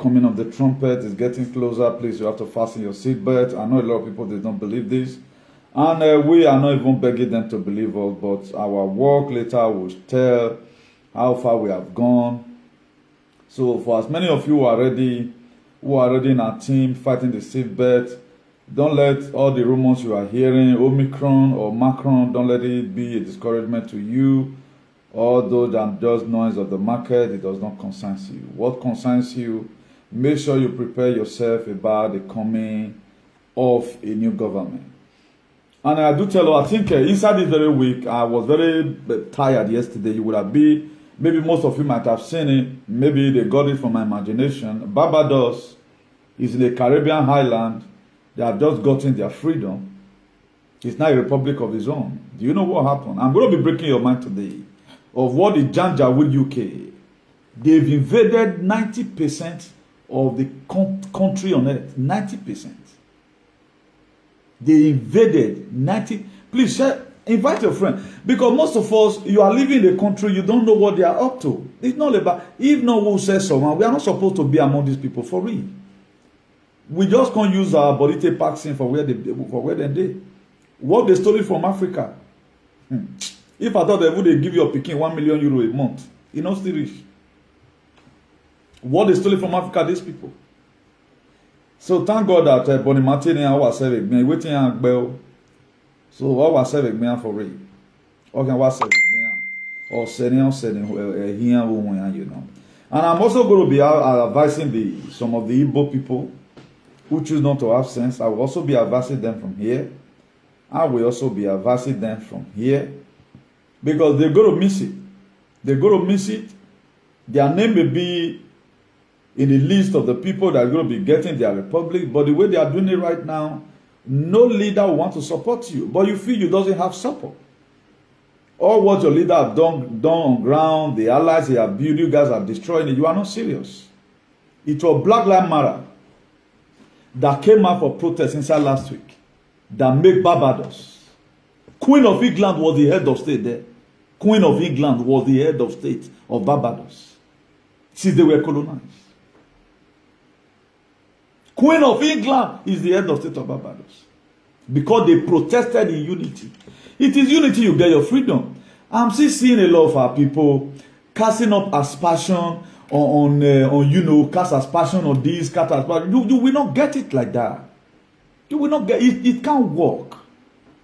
coming of the trumpet is getting closer. Please, you have to fasten your seatbelt. I know a lot of people, they don't believe this. And we are not even begging them to believe us, but our work later will tell how far we have gone. So for as many of you who are already in our team fighting the seatbelt, don't let all the rumors you are hearing, Omicron or Macron, don't let it be a discouragement to you. Although that just noise of the market, it does not concern you. What concerns you, make sure you prepare yourself about the coming of a new government. And I do tell you, I think inside this very week, I was very tired yesterday. You would have been, maybe most of you might have seen it. Maybe they got it from my imagination. Barbados is in the Caribbean highland. They have just gotten their freedom. It's now a republic of its own. Do you know what happened? I'm going to be breaking your mind today of what the Janjaweed UK. They've invaded 90% of the country on earth. 90%. They invaded 90. Please share, invite your friend. Because most of us, you are living in the country, you don't know what they are up to. It's not about, if no one says someone, we are not supposed to be among these people for real. We just can't use our body tape vaccine for where they did. What they stole it from Africa. If I thought they would give your picking €1 million a month, you know, still rich. What they stole it from Africa, these people. So thank God that Bonnie Martin and our serving me waiting and bell. So our serving me for real. Okay, what serving me or sending here, you know. And I'm also going to be advising some of the Igbo people who choose not to have sense. I will also be advising them from here. I will also be advising them from here. Because they're going to miss it. They're going to miss it. Their name may be in the list of the people that are going to be getting their republic. But the way they are doing it right now, no leader will want to support you. But you feel you doesn't have support. All what your leader have done on ground, the allies they have built, you guys are destroying it. You are not serious. It was Black Lives Matter that came out for protest inside last week that made Barbados. Queen of England was the head of state there. Queen of England was the head of state of Barbados since they were colonized. Queen of England is the head of state of Barbados because they protested in unity. It is unity you get your freedom. I'm still seeing a lot of our people casting up aspersion on you know, cast aspersion on this, cast aspersion. You will not get it like that. You will not get it. It can't work.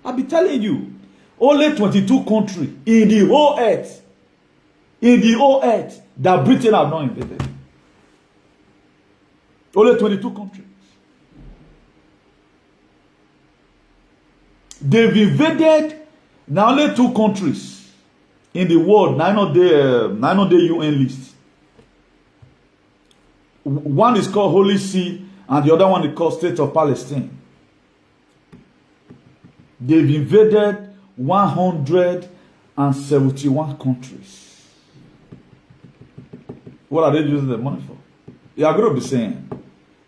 I'll be telling you, only 22 countries in the whole earth, that Britain have not invaded. Only 22 countries. They've invaded now only 2 countries in the world, 9 on the UN list. One is called Holy See, and the other one is called State of Palestine. They've invaded 171 countries. What are they using the money for? You are going to be saying.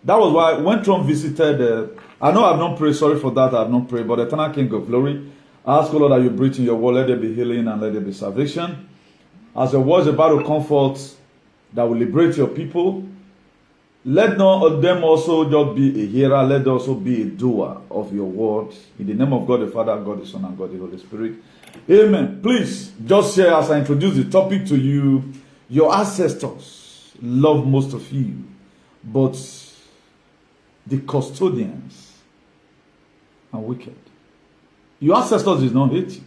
That was why when Trump visited, I know I've not prayed, sorry for that, I've not prayed, but the Eternal King of Glory, I ask, O Lord, that you breathe in your word, let there be healing and let there be salvation. As your word is about to comfort that will liberate your people, let none of them also just be a hearer, let them also be a doer of your word. In the name of God the Father, God the Son, and God the Holy Spirit. Amen. Please, just share as I introduce the topic to you. Your ancestors love most of you, but the custodians are wicked. Your ancestors did not hate you.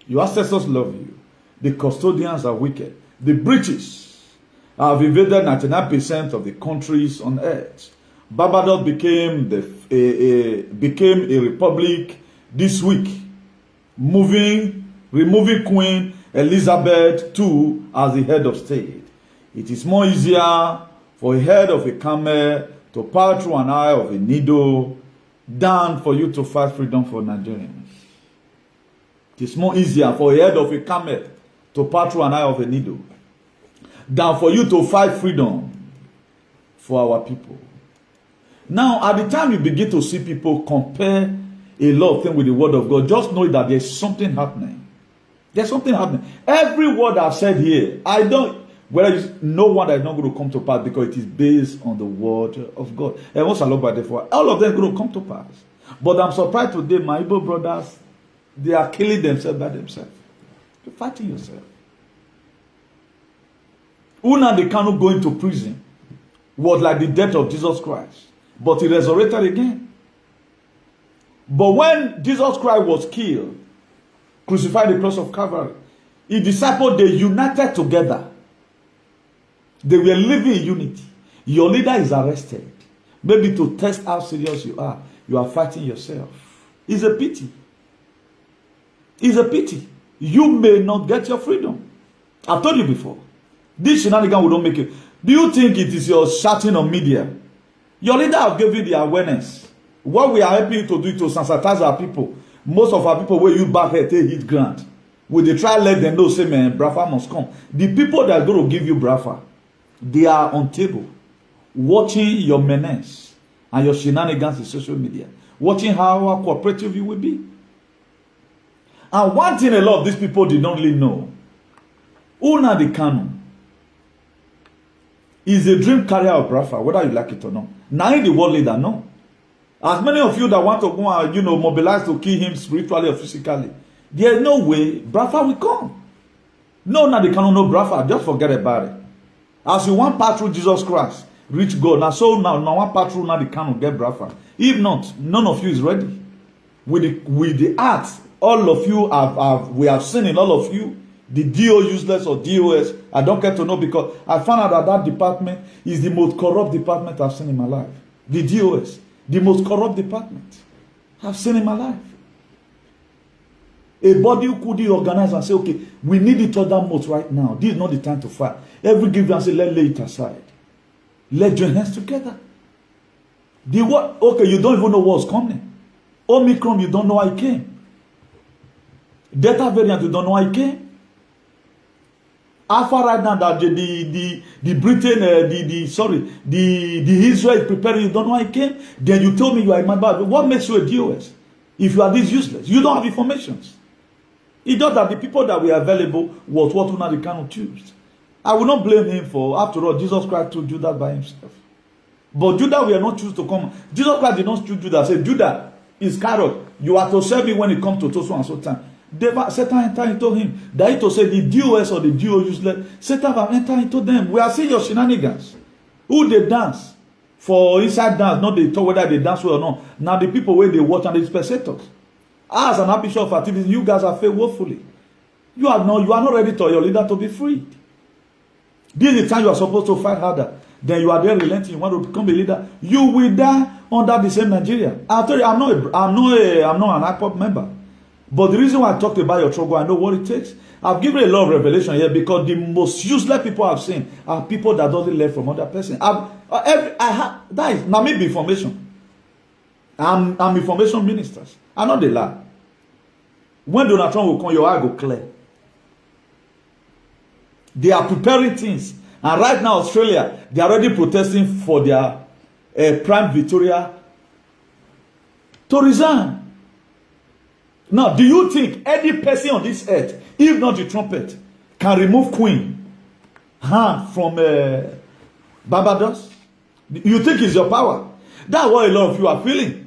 Your ancestors love you. The custodians are wicked. The British have invaded 99% of the countries on earth. Barbados became a republic this week, removing Queen Elizabeth II as the head of state. It is more easier for a head of a camel to pass through an eye of a needle than for you to fight freedom for Nigerians. It is more easier for a head of a camel to pass through an eye of a needle than for you to fight freedom for our people. Now, at the time you begin to see people compare a lot of things with the word of God, just know that there's something happening. There's something happening. Every word I've said here, No one that is not going to come to pass because it is based on the word of God. And once I look by therefore, all of them are going to come to pass. But I'm surprised today, my Igbo brothers, they are killing themselves by themselves. You're fighting yourself. Nnamdi Kanu going to prison was like the death of Jesus Christ. But he resurrected again. But when Jesus Christ was killed, crucified the cross of Calvary, his disciples, they united together. They were living in unity. Your leader is arrested. Maybe to test how serious you are fighting yourself. It's a pity. It's a pity. You may not get your freedom. I've told you before. This shenanigan will not make it. Do you think it is your shouting on media? Your leader have given the awareness. What we are helping you to do to sensitize our people. Most of our people where you back here take hit grant. Will they try let them know, say, man, Brafa must come. The people that are going to give you Brafa, they are on table, watching your menace and your shenanigans in social media, watching how cooperative you will be. And one thing a lot of these people did not really know, Nnamdi Kanu is a dream carrier of Brafa, whether you like it or not. Now the world leader, no. As many of you that want to go and, mobilize to kill him spiritually or physically, there is no way Brafa will come. No, Nnamdi Kanu, no Brafa, just forget about it. As you want pass through Jesus Christ, reach God. Now so now one pass through Nnamdi Kanu get Brafa. If not, none of you is ready. With the acts, all of you we have seen in all of you, the DO useless or DOS, I don't care to know because I found out that department is the most corrupt department I've seen in my life. The DOS, the most corrupt department I've seen in my life. A body who could organize and say, okay, we need each other most right now. This is not the time to fight. Every give and say, let's lay it aside. Let's join hands together. Okay, you don't even know what's coming. Omicron, you don't know how it came. Delta variant, you don't know how it came. Alpha right now that the Britain, the Israel preparing, you don't know how it came. Then you told me you are a man. What makes you a DOS? If you are this useless, you don't have informations. It's just that the people that were available was what Nnamdi Kanu choose. I will not blame him for, after all, Jesus Christ told Judas by himself. But Judas will not choose to come. Jesus Christ did not choose Judas. Say, Judas is carrot. You are to serve me when it comes to so and so time. Satan entered into him. That is to say, the DOS or the DO useless, Satan have entered into them. We are seeing your shenanigans. Who they dance for inside dance, not they talk whether they dance well or not. Now the people where they watch and the spectators. As an happy show of activities, you guys are failed woefully. You are not ready to your leader to be freed. This is the time you are supposed to fight harder. Then you are there relenting. You want to become a leader. You will die under the same Nigeria. I'll tell you, I'm not an IPOP member. But the reason why I talked about your struggle, I know what it takes. I've given a lot of revelation here because the most useless people I've seen are people that doesn't learn from other person. That is now maybe information. I'm information ministers. I'm not the lie. When Donald Trump will come, your eye go clear. They are preparing things. And right now, Australia, they are already protesting for their Prime Victoria to resign. Now, do you think any person on this earth, if not the trumpet, can remove Queen hand from Barbados? You think it's your power? That's what a lot of you are feeling.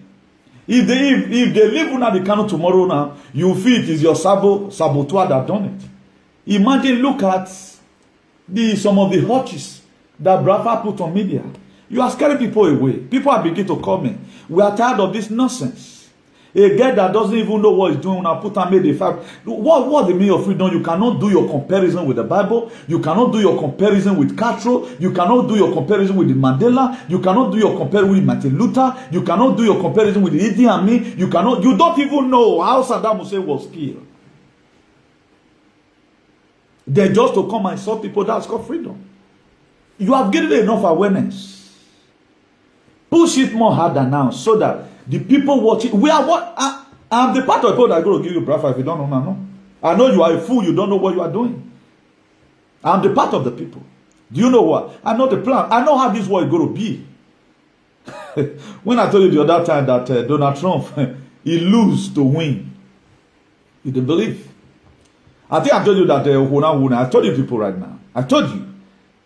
If they leave Nnamdi Kanu tomorrow now, you feel it is your saboteur that done it. Imagine, look at some of the hotches that Brafa put on media. You are scaring people away. People are beginning to come in. We are tired of this nonsense. A girl that doesn't even know what he's doing now put and made a fact. What the meaning of freedom? You cannot do your comparison with the Bible. You cannot do your comparison with Castro. You cannot do your comparison with the Mandela. You cannot do your comparison with Martin Luther. You cannot do your comparison with Idi Amin. You don't even know how Saddam Hussein was killed. They're just to come and insult people. That's called freedom. You have given enough awareness. Push it more harder now so that the people watching, I'm the part of people that are going to give you Brafa if you don't know now. No. I know you are a fool, you don't know what you are doing. I'm the part of the people. Do you know what? I know the plan. I know how this war is going to be. When I told you the other time that Donald Trump, he lose to win, you didn't believe. I think I told you that I told you people right now. I told you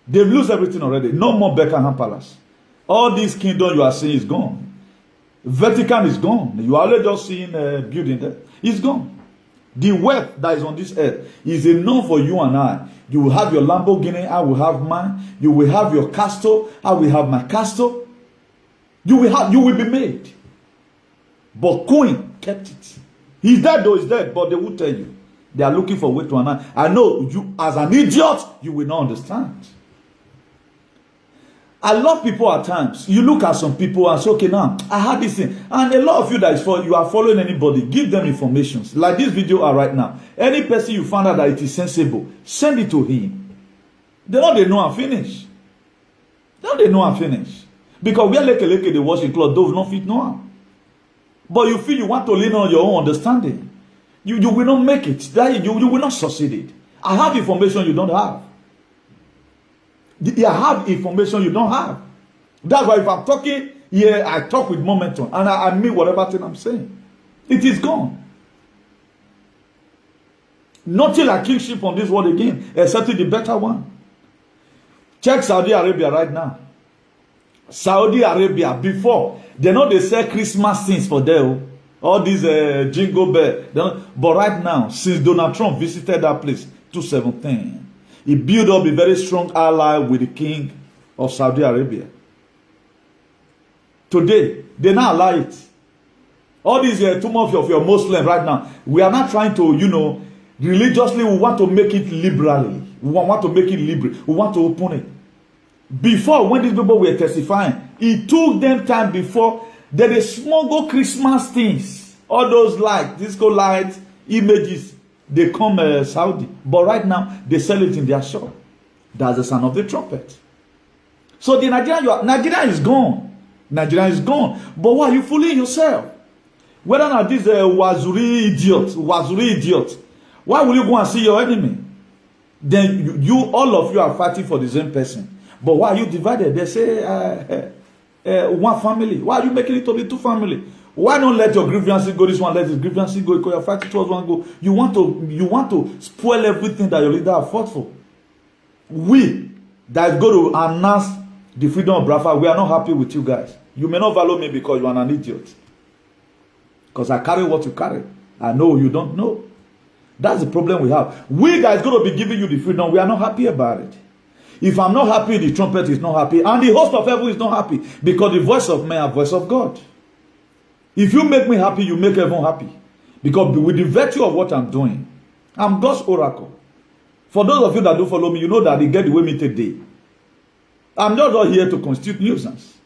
They've lost everything already. No more Buckingham Palace. All this kingdom you are seeing is gone. Vatican is gone. You are only just seeing a building there. It's gone. The wealth that is on this earth is enough for you and I. You will have your Lamborghini, I will have mine. You will have your castle, I will have my castle. You will be made. But Queen kept it. He's dead though, he's dead, but they will tell you. They are looking for a way to another. I know you, as an idiot, you will not understand. I love people at times. You look at some people and say, okay, now, I have this thing. And a lot of you that you are following anybody, give them information. Like this video are right now. Any person you find out that it is sensible, send it to him. They know I'm finished. They know I'm finished. Because we are like they wash the cloth, those not fit no. But you feel you want to lean on your own understanding. You will not make it. You will not succeed. I have information you don't have. I have information you don't have. That's why if I'm talking here, I talk with momentum. And I mean whatever thing I'm saying. It is gone. Nothing like kingship on this world again, except the better one. Check Saudi Arabia right now. Saudi Arabia, before, they know they sell Christmas things for them. All these jingle bell. But right now, since Donald Trump visited that place, 2017, he built up a very strong ally with the king of Saudi Arabia. Today, they now allow it. All these too much of your Muslim right now, we are not trying to, religiously, we want to make it liberally. We want to make it liberal. We want to open it. Before, when these people were testifying, it took them time before they smuggle Christmas things. All those lights, disco lights, images, they come Saudi. But right now, they sell it in their shop. That's the sound of the trumpet. So the Nigeria is gone. Nigeria is gone. But why are you fooling yourself? Whether or not this Wazuri idiot, why will you go and see your enemy? Then all of you are fighting for the same person. But why are you divided? They say one family. Why are you making it to be two families? Why don't let your grievances go this one, let his grievances go, because you're fighting towards one go. You want to spoil everything that your leader have fought for. We that go to announce the freedom of Biafra, we are not happy with you guys. You may not value me because you are an idiot. Because I carry what you carry. I know you don't know. That's the problem we have. We that is going to be giving you the freedom, we are not happy about it. If I'm not happy, the trumpet is not happy. And the host of heaven is not happy. Because the voice of man is the voice of God. If you make me happy, you make everyone happy. Because with the virtue of what I'm doing, I'm God's oracle. For those of you that don't follow me, you know that they get the way me today. I'm just not here to constitute nuisance.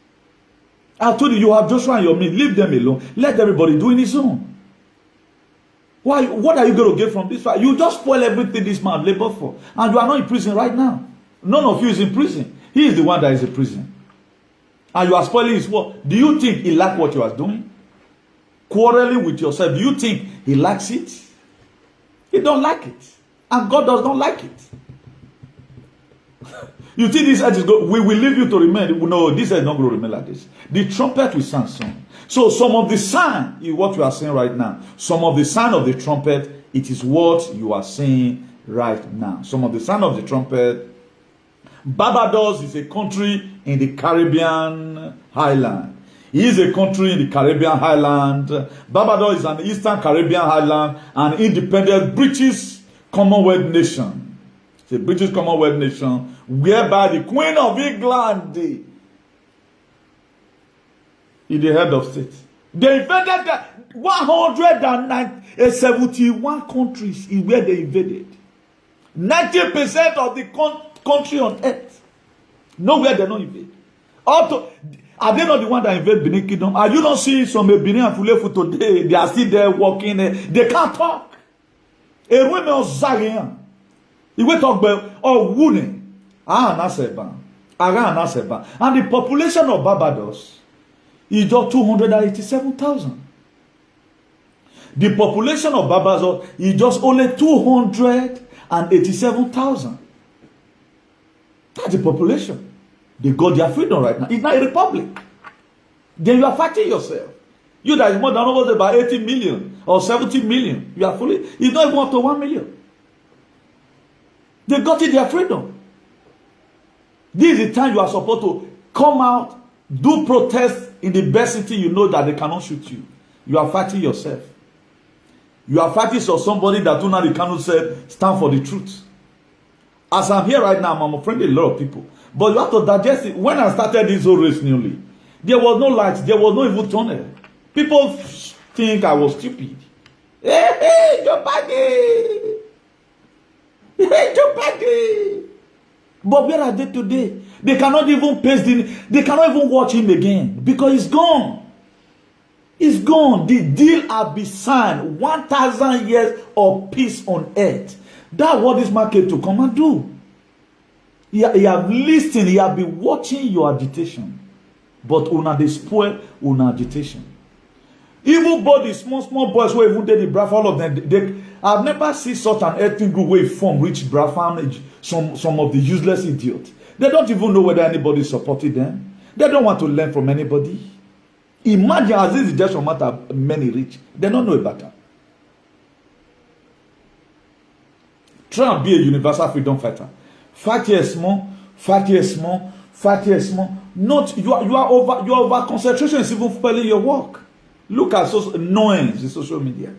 I told you, you have Joshua and your men. Leave them alone. Let everybody do in his own. Why? What are you going to get from this fight? You just spoil everything this man labored for. And you are not in prison right now. None of you is in prison. He is the one that is in prison. And you are spoiling his work. Do you think he likes what you are doing? Quarreling with yourself. Do you think he likes it? He don't like it. And God does not like it. You think this earth is going, we will leave you to remain. No, this earth is not going to remain like this. The trumpet will sound soon. So some of the sign is what you are saying right now. Some of the sign of the trumpet, it is what you are saying right now. Some of the sign of the trumpet. Barbados is a country in the Caribbean highland. It is a country in the Caribbean highland. Barbados is an Eastern Caribbean highland, an independent British Commonwealth nation. It's a British Commonwealth nation whereby the Queen of England is the head of state. They invaded 171 countries is where they invaded. 90% of the country on earth. Nowhere they don't invade. Are they not the one that invade Benin Kingdom? Are you not seeing some Benin and Fulefu today? They are still there walking. They can't talk. He will talk about Wune. And the population of Barbados is just 287,000. The population of Barbados is just only 287,000. That's the population. They got their freedom right now. It's not a republic. Then you are fighting yourself. You that is more than almost about 80 million or 70 million. You are fully, it's not even up to 1 million. They got it their freedom. This is the time you are supposed to come out, do protest in the best city you know that they cannot shoot you. You are fighting yourself. You are fighting for somebody that Nnamdi Kanu said stand for the truth. As I'm here right now, I'm offending a lot of people. But you have to digest it. When I started this whole race newly, there was no light, there was no even tunnel. People think I was stupid. Hey, Joe Biden! Hey, Joe Biden! But where are they today? They cannot even paste they cannot even watch him again because he's gone. It's gone. The deal has been signed. 1,000 years of peace on earth. That's what this man came to come and do. He have listened. He have been watching your agitation. But una they spoil una agitation. Even bodies, small boys who even did the Biafra, all of them. I've never seen such an ethnic group where form reach Biafra, some of the useless idiots. They don't even know whether anybody supported them. They don't want to learn from anybody. Imagine as this is just a matter of many rich. They don't know better. Try and be a universal freedom fighter. Fight yes more, fight yes more, fight yes more. Not you are over concentration is even spoiling your work. Look at noise in social media.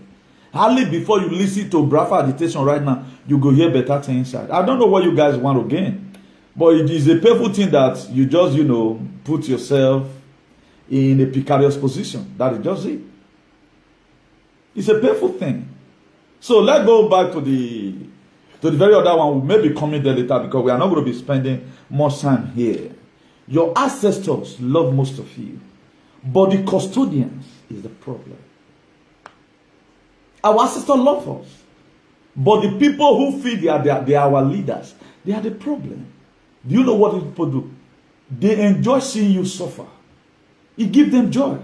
Hardly before you listen to Biafra agitation right now, you go hear better things inside. I don't know what you guys want again, but it is a painful thing that you just put yourself in a precarious position. That is just it. It's a painful thing. So let's go back to the very other one. We may be coming there later because we are not going to be spending much time here. Your ancestors love most of you, but the custodians is the problem. Our ancestors love us, but the people who feel they are our leaders, they are the problem. Do you know what these people do? They enjoy seeing you suffer. It gives them joy.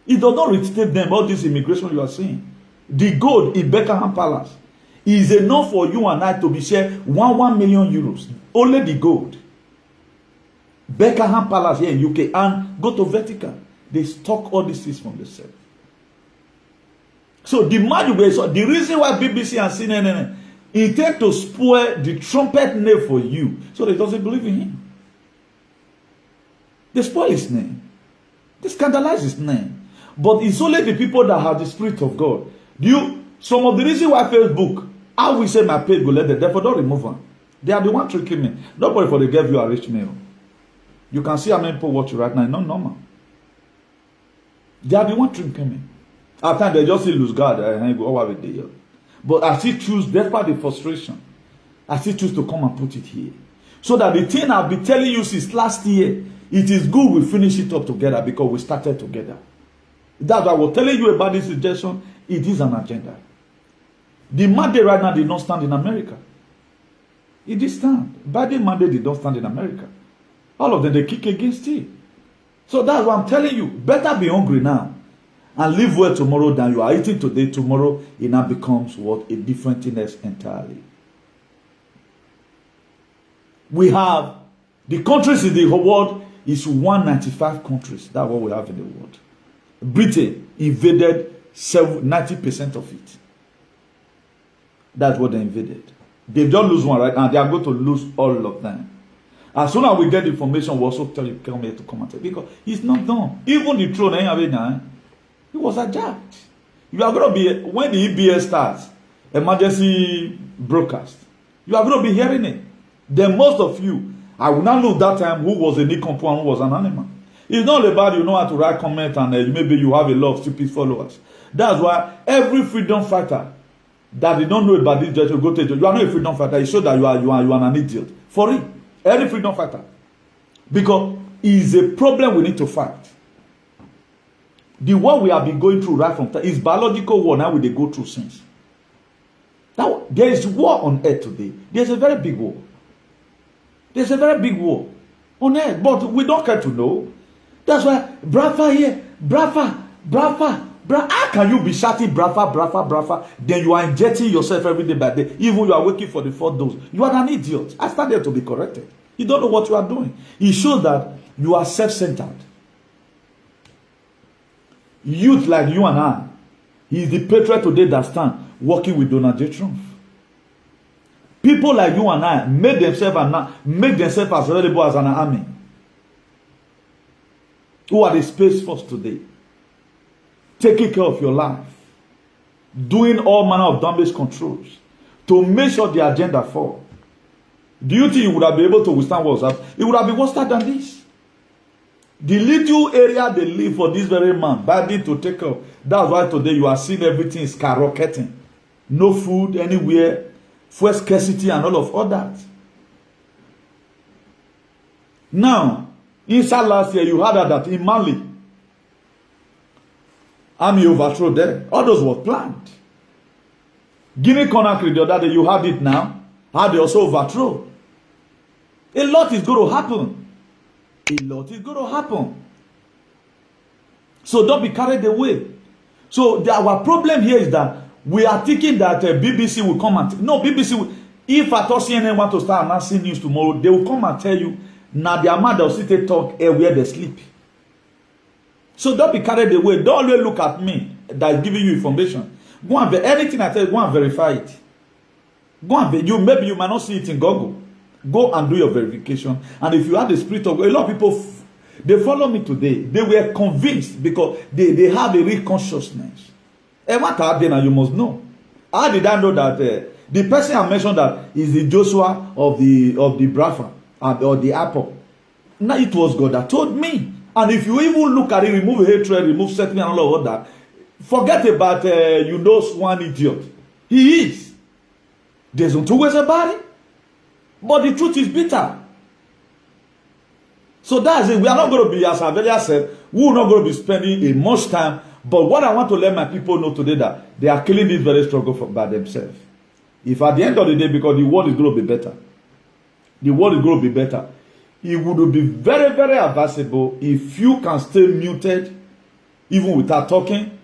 It does not irritate them all this immigration you are seeing. The gold in Buckingham Palace is enough for you and I to be shared 1 million euros. Only the gold. Buckingham Palace here in UK and go to Vatican. They stock all these things from themselves. So the reason why BBC and CNN intend to spoil the trumpet name for you so they doesn't believe in him. They spoil his name. They scandalize his name. But it's only the people that have the Spirit of God. Some of the reason why Facebook, I will say my page go let the devil don't remove them. They are the one tricking me. Nobody for they give you a rich mail. You can see how many people watch you right now. It's not normal. They are the one tricking me. At times they just say lose God and go over with the But I still choose, despite the frustration, I still choose to come and put it here. So that the thing I've been telling you since last year, it is good we finish it up together because we started together. That's why I was telling you about this suggestion. It is an agenda. The mandate right now did not stand in America. It did stand. Biden mandate did not stand in America. All of them, they kick against it. So that's why I'm telling you, better be hungry now and live well tomorrow than you are eating today. Tomorrow, it now becomes what? A different thing entirely. We have the countries in the whole world is 195 countries. That's what we have in the world. Britain invaded 90% of it. That's what they invaded. They don't lose one right now. They are going to lose all of them. As soon as we get information, we also tell you come here to come and tell because it's not done. Even the throne, it was hijacked. You are going to be, when the EBS starts, emergency broadcast, you are going to be hearing it. Then most of you, I will not know that time who was a Nikompo and who was an animal. It's not about you know how to write comment and maybe you have a lot of stupid followers. That's why every freedom fighter that they don't know about this judge will go to you are not a freedom fighter. It shows that you are an idiot. For it, any freedom fighter. Because it's a problem we need to fight. The war we have been going through right from time is biological war now we they go through since. Now there is war on earth today. There's a very big war. There's a very big war on earth, but we don't care to know. That's why Biafra here, Biafra. How can you be shouting Biafra? Then you are injecting yourself every day by day. Even you are waiting for the 4th dose. You are an idiot. I stand there to be corrected. You don't know what you are doing. It shows that you are self-centered. Youth like you and I, he is the patriot today that stand working with Donald J. Trump. People like you and I make themselves as available as an army. Who are the Space Force today? Taking care of your life. Doing all manner of damage controls to make sure the agenda fall. Do you think you would have been able to withstand what's happening? It would have been worse than this. The little area they leave for this very man, badly to take care of. That's why today you are seeing everything is skyrocketing. No food anywhere, fuel scarcity and all of all that. Now, inside last year, you heard that in Mali, army overthrow there. All those were planned. Guinea-Conakry the other day, you had it now. How they also overthrow. A lot is going to happen. A lot is going to happen. So don't be carried away. So our problem here is that we are thinking that BBC will come and... No, BBC will... If at all CNN want to start announcing news tomorrow, they will come and tell you, now the amount they'll sit talk where they sleep. So don't be carried away. Don't always look at me that is giving you information. Go and anything I tell you, go and verify it. Go and maybe you might not see it in Google. Go and do your verification. And if you have the spirit of God, a lot of people they follow me today. They were convinced because they have a real consciousness. And what are they now? You must know. How did I know that the person I mentioned that is the Joshua of the Brafa or the Apple? Now it was God that told me. And if you even look at it, remove hatred, remove sentiment and all of that, forget about one idiot. He is. There's no two ways about it. But the truth is bitter. So that's it. We are not going to be, as Avelia said, we are not going to be spending a much time. But what I want to let my people know today that they are killing this very struggle by themselves. If at the end of the day, because the world is going to be better, the world is going to be better, it would be very, very advisable if you can stay muted, even without talking,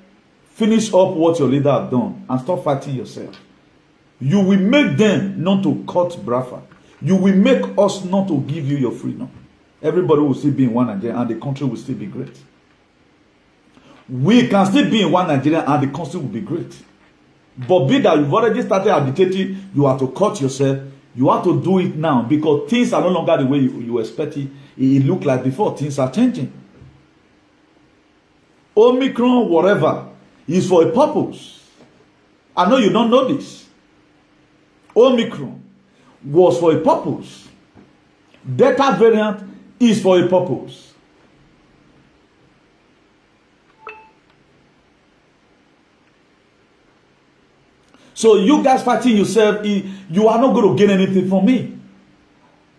finish up what your leader have done, and stop fighting yourself. You will make them not to cut Brafa. You will make us not to give you your freedom. Everybody will still be in one Nigeria and the country will still be great. We can still be in one Nigeria and the country will be great. But be that you've already started agitating, you have to cut yourself. You have to do it now because things are no longer the way you expect it. It looked like before. Things are changing. Omicron, whatever, is for a purpose. I know you don't know this. Omicron was for a purpose. Delta variant is for a purpose. So you guys fighting yourself, you are not going to gain anything from me.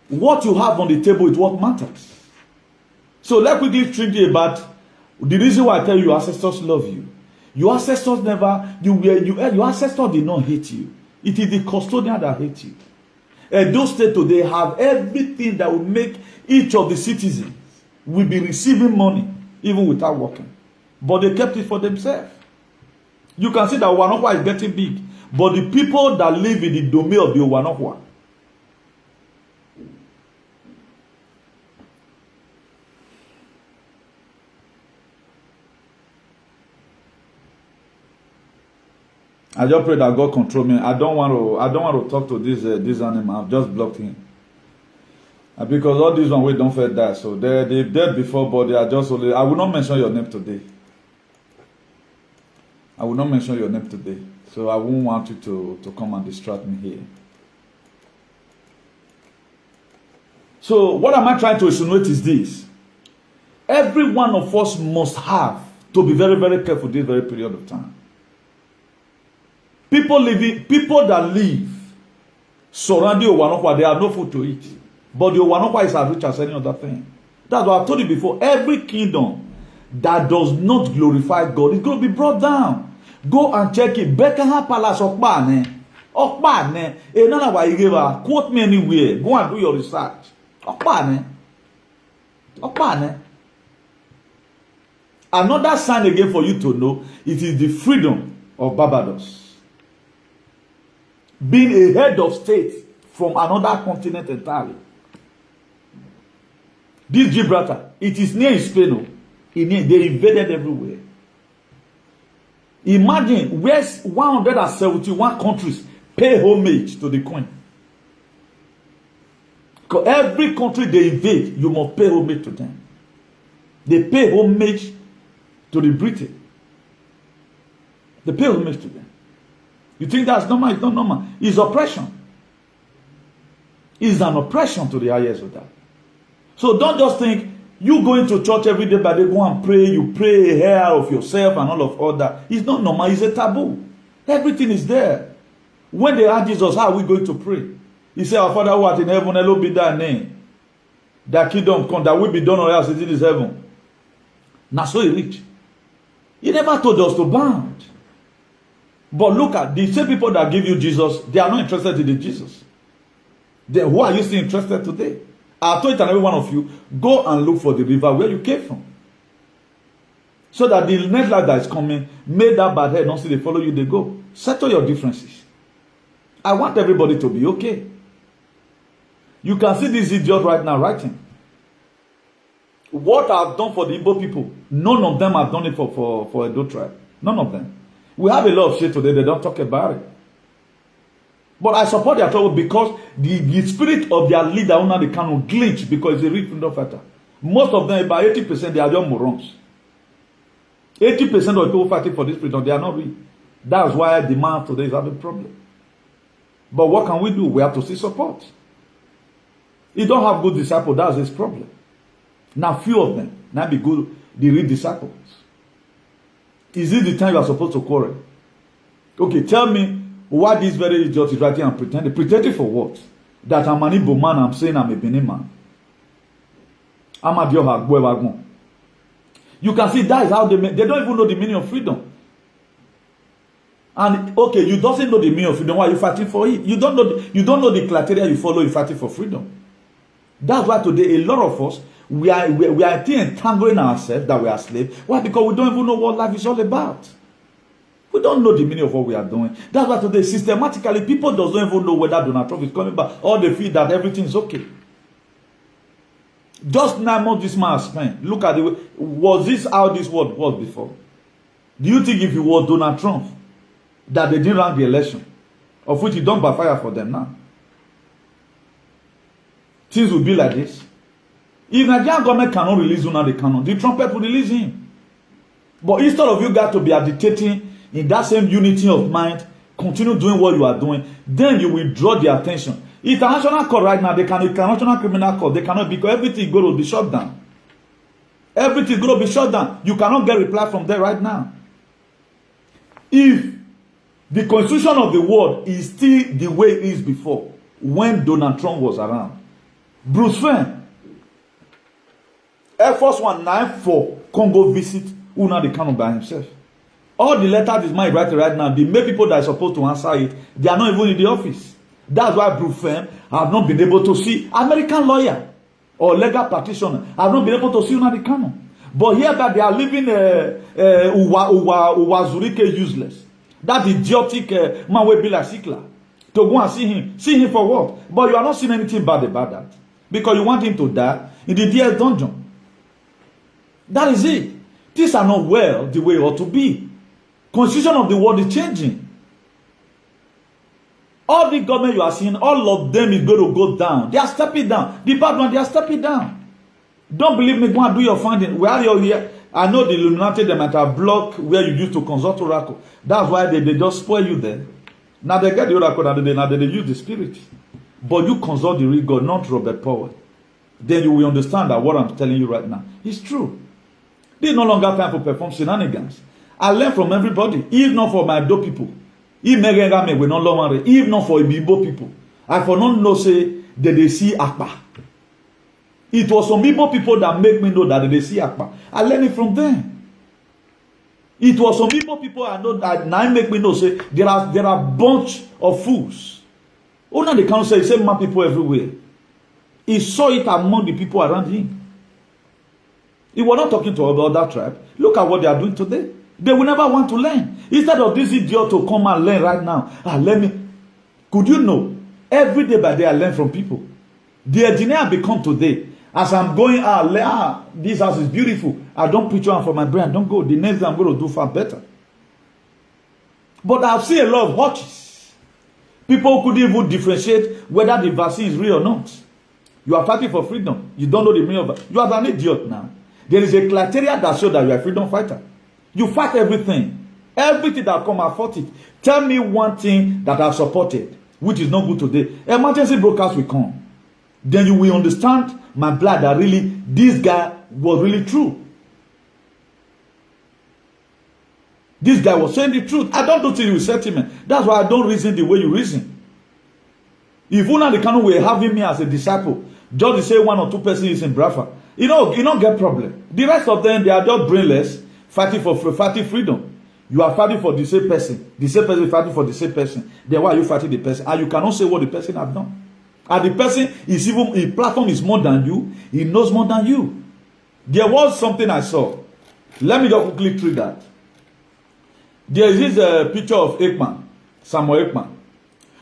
What you have on the table is what matters. So let's quickly think about the reason why I tell you your ancestors love you. Your ancestors your ancestors did not hate you. It is the custodian that hates you. And those states today have everything that will make each of the citizens will be receiving money even without working. But they kept it for themselves. You can see that Owanokwa is getting big. But the people that live in the domain of the Owanokwa, I just pray that God control me. I don't want to talk to this animal. I've just blocked him. Because all these one we don't fit that. So they dead before, but they are just only. I will not mention your name today. I will not mention your name today. So I won't want you to come and distract me here. So what am I trying to insinuate is this. Every one of us must have to be very, very careful this very period of time. People that live surrounding Owanokwa, they have no food to eat. But the Owanokwa is as rich as any other thing. That's what I've told you before. Every kingdom that does not glorify God is going to be brought down. Go and check it. Buckingham Palace, Okpane. None why you give her. Quote me anywhere. Go and do your research. Okpane. Another sign again for you to know, it is the freedom of Barbados. Being a head of state from another continent entirely. This Gibraltar, it is near Spain. They invaded everywhere. Imagine where 171 countries pay homage to the Queen. Because every country they invade, you must pay homage to them. They pay homage to the British. They pay homage to them. You think that's normal? It's not normal. It's oppression. It's an oppression to the highest of that. So don't just think you going to church every day, but they go and pray. You pray hair of yourself and all that. It's not normal. It's a taboo. Everything is there. When they ask Jesus, how are we going to pray? He said, our Father who art in heaven, hallowed be thy name. Thy kingdom come, that will be done on earth as it is heaven. Now so he reached. He never told us to bound. But look at the same people that give you Jesus, they are not interested in the Jesus. Then who are you still interested today? I told each and every one of you, go and look for the river where you came from. So that the next life that is coming, may that bad head not see they follow you, they go. Settle your differences. I want everybody to be okay. You can see this idiot right now writing. What I've done for the Igbo people, none of them have done it for Edo tribe. None of them. We have a lot of shit today, they don't talk about it. But I support their trouble because the spirit of their leader, Una the Kanu, glitch because he's a real freedom fighter. Most of them, about 80%, they are just morons. 80% of the people fighting for this freedom, they are not real. That's why the man today is having a problem. But what can we do? We have to see support. He don't have good disciples, that's his problem. Now few of them, now be good, the real disciples. Is it the time you are supposed to quarrel? Okay, tell me why this very idiot is writing and pretending. Pretending for what? That I'm an Igbo man, I'm saying I'm a Benin man. I'm a Dioha. You can see that is how they don't even know the meaning of freedom. And okay, you doesn't know the meaning of freedom. Why are you fighting for it? You don't know the criteria you follow. You fighting for freedom. That's why today a lot of us we are still entangling ourselves that we are slaves. Why? Because we don't even know what life is all about. We don't know the meaning of what we are doing. That's why today systematically people don't even know whether Donald Trump is coming back or they feel that everything is okay. Just 9 months this man has spent. Look at the way. Was this how this world was before? Do you think if it was Donald Trump that they didn't run the election, of which he don't backfire for them now, things will be like this? If Nigerian government cannot release Una the Canon, the trumpet will release him. But instead of you guys to be agitating in that same unity of mind, continue doing what you are doing, then you will draw the attention. International court right now, international criminal court, they cannot, because everything is going to be shut down. Everything is going to be shut down. You cannot get reply from there right now. If the constitution of the world is still the way it is before, when Donald Trump was around, Bruce Fenn, Air Force 194, Congo visit Una the Kanu by himself. All the letters this man is writing right now, the main people that are supposed to answer it, they are not even in the office. That's why Bruce Fenn have not been able to see American lawyer or legal practitioner have not been able to see Una the Kanu. But here that they are leaving Uwazurike useless. That idiotic man will be like Sikla. To go and see him. See him for what? But you are not seeing anything bad about that. Because you want him to die in the DS dungeon. That is it. Things are not well the way it ought to be. Constitution of the world is changing. All the government you are seeing, all of them is going to go down. They are stepping down. The bad one, they are stepping down. Don't believe me, go and do your finding. Where are you here? I know the Illuminati, they might have blocked where you used to consult Oracle. That's why they just spoil you there. Now they get the Oracle and now they use the spirit. But you consult the real God, not Robert Powell. Then you will understand that what I'm telling you right now is true. This is no longer time for perform shenanigans. I learn from everybody, if not for my Edo people. If not for Igbo people. I for not know say that they see Akpa. It was some Igbo people that make me know that they see Akpa. I learned it from them. It was some Igbo people I know that now make me know say there are bunch of fools. Only the council say man people everywhere. He saw it among the people around him. He was not talking to about that tribe. Look at what they are doing today. They will never want to learn. Instead of this idiot to come and learn right now. Could you know? Every day by day I learn from people. The engineer I become today. As I'm going out, this house is beautiful. I don't picture it for my brain. Don't go. The next day I'm going to do far better. But I've seen a lot of watches. People couldn't even differentiate whether the vaccine is real or not. You are fighting for freedom. You don't know the meaning of it. You are an idiot now. There is a criteria that shows that you are a freedom fighter. You fight everything. Everything that come, I fought it. Tell me one thing that I've supported, which is not good today. Emergency broadcast will come. Then you will understand my blood that really, this guy was really true. This guy was saying the truth. I don't do things with sentiment. That's why I don't reason the way you reason. If Una the Kanu were having me as a disciple, just to say one or two persons is in Brafa, you don't get problem. The rest of them, they are just brainless, fighting freedom. You are fighting for the same person fighting for the same person. Then why are you fighting the person? And you cannot say what the person has done. And the person is even, his platform is more than you. He knows more than you. There was something I saw. Let me just quickly through that. There is this picture of Ekman, Samuel Ekman.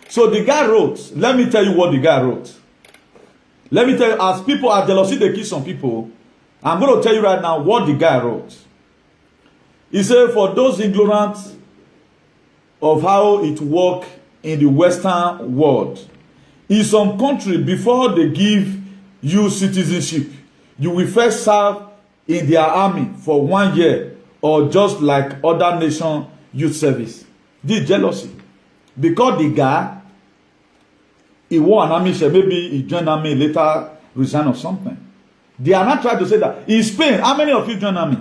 So the guy wrote, let me tell you what the guy wrote. Let me tell you, as people are jealousy, they kill some people. I'm going to tell you right now what the guy wrote. He said, for those ignorant of how it works in the Western world, in some country, before they give you citizenship, you will first serve in their army for 1 year, or just like other nation youth service. This is jealousy. Because the guy, he wore an army shirt, maybe he joined army, later resigned or something. They are not trying to say that. In Spain, how many of you joined army?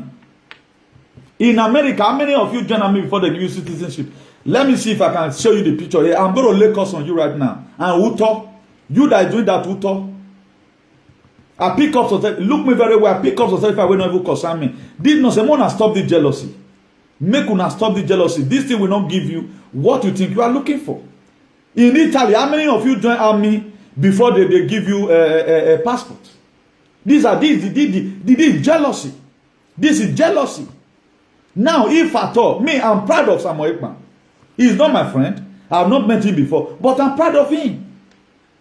In America, how many of you joined army before they give you citizenship? Let me see if I can show you the picture here. I'm going to lay curse on you right now. And Uto, you that is doing that Uto, I pick up society. Look me very well. I pick up society if I will not even concern me. This no say una stop the jealousy. Make una stop the jealousy. This thing will not give you what you think you are looking for. In Italy, how many of you join army before they give you a passport? This is jealousy. This is jealousy. Now, if at all, me, I'm proud of Samuel Ekman. He's not my friend. I have not met him before, but I'm proud of him.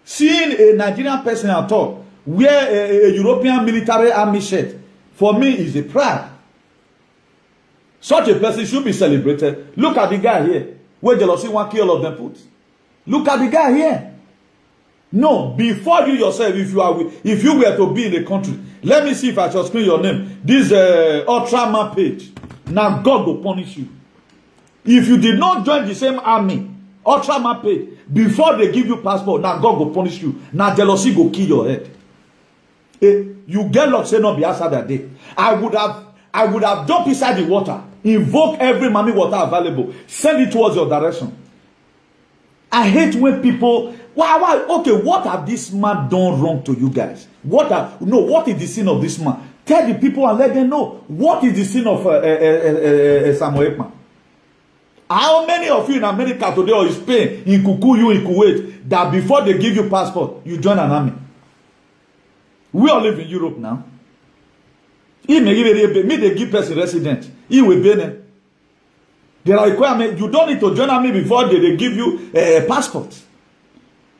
Seeing a Nigerian person at all wear a European military army shirt, for me, is a pride. Such a person should be celebrated. Look at the guy here, where jealousy won't kill all of them put. Look at the guy here. No, before you yourself, if you were to be in a country, let me see if I shall screen your name. This Ultraman page. Now God will punish you. If you did not join the same army, Ultraman page, before they give you passport, now God will punish you. Now jealousy will kill your head. You get luck, say not be outside that day. I would have jumped inside the water, invoke every mommy water available, send it towards your direction. I hate when people, why? Okay, what have this man done wrong to you guys? What is the sin of this man? Tell the people and let them know what is the sin of Samuel Ekman. How many of you in America today, or in Spain, in Kukuyu, in Kuwait, that before they give you passport, you join an army? We all live in Europe now. Me, they give person resident. He will be there. There are requirements. You don't need to join army before they give you a passport.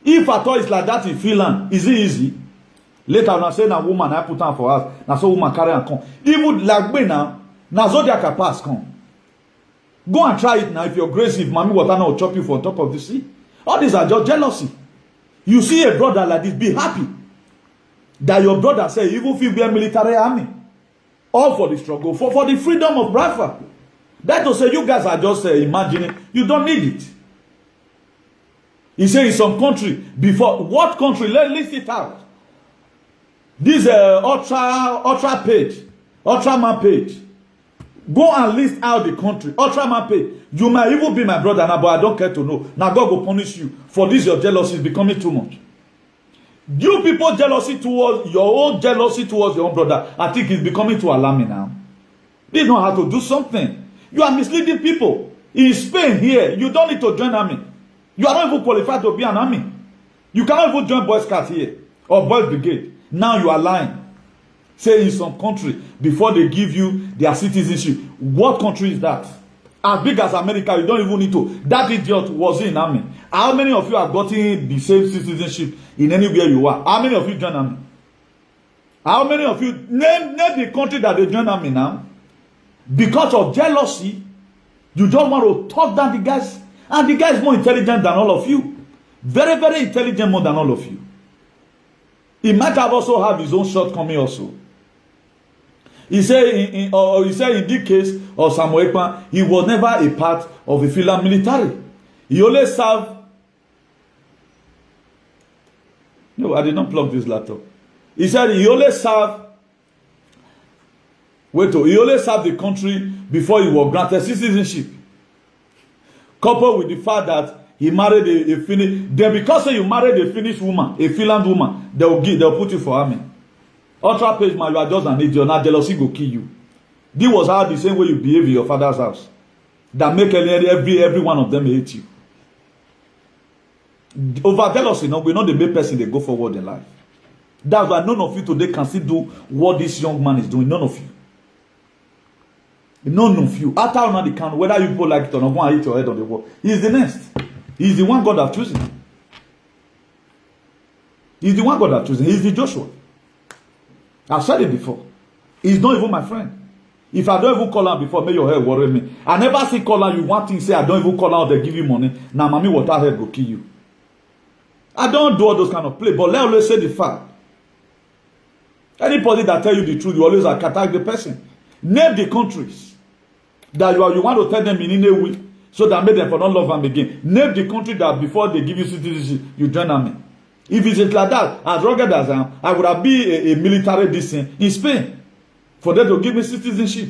If at all it's like that in Finland, is it easy? Later, when I say na woman, I put on for us. Now so woman carry and come. Even like me now Zodiac pass come. Go and try it now. If you're crazy, if mommy water now will chop you from top of the sea. All these are just jealousy. You see a brother like this, be happy that your brother say, even if you be a military army, all for the struggle, for the freedom of Biafra. That to say you guys are just imagining, you don't need it. He said in some country, before, what country? Let's list it out. This Ultra page, Ultraman page. Go and list out the country. Ultraman page. You might even be my brother now, but I don't care to know. Now God will punish you for this. Your jealousy is becoming too much. You people jealousy towards your own jealousy towards your own brother, I think it's becoming too alarming now. They know how to do something. You are misleading people. In Spain here, you don't need to join army. You are not even qualified to be an army. You cannot even join Boy Scouts here or Boy Brigade. Now you are lying. Say in some country, before they give you their citizenship. What country is that? As big as America, you don't even need to. That idiot was in army. How many of you have gotten the same citizenship in anywhere you are? How many of you join army? How many of you name the country that they join army now? Because of jealousy, you don't want to talk down the guys. And the guy is more intelligent than all of you. Very, very intelligent more than all of you. He might have also have his own shortcoming also. He said in this case of Samuel Ekpa, he was never a part of a Filam military. He only served. No, I did not plug this laptop. He said he only served. He only served the country before he was granted citizenship. Coupled with the fact that he married a Finnish. Then because you married a Finnish woman, a Finland woman, they'll put you for army. Ultra page man, you are just an idiot. Now jealousy go kill you. This was how the same way you behave in your father's house. That make every one of them hate you. Over jealousy, no, we're not the main person they go forward in life. That's why none of you today can still do what this young man is doing. None of you. None of you. After all the count, whether you people like it or not, go and hit your head on the wall. He is the next. He is the one God has chosen. He is the one God has chosen. He is the Joshua. I've said it before. He's not even my friend. If I don't even call her before, make your head worry me. I never see call her, you want things, say I don't even call her, they give you money. Now, mommy, what I head go kill you. I don't do all those kind of play, but let always say the fact. Anybody that tell you the truth, you always attack the person. Name the countries that you want to tell them in a way so that make them for not love them again. Name the country that before they give you citizenship, you join army. If it's like that, as rugged as I am, I would have been a military distant in Spain for them to give me citizenship.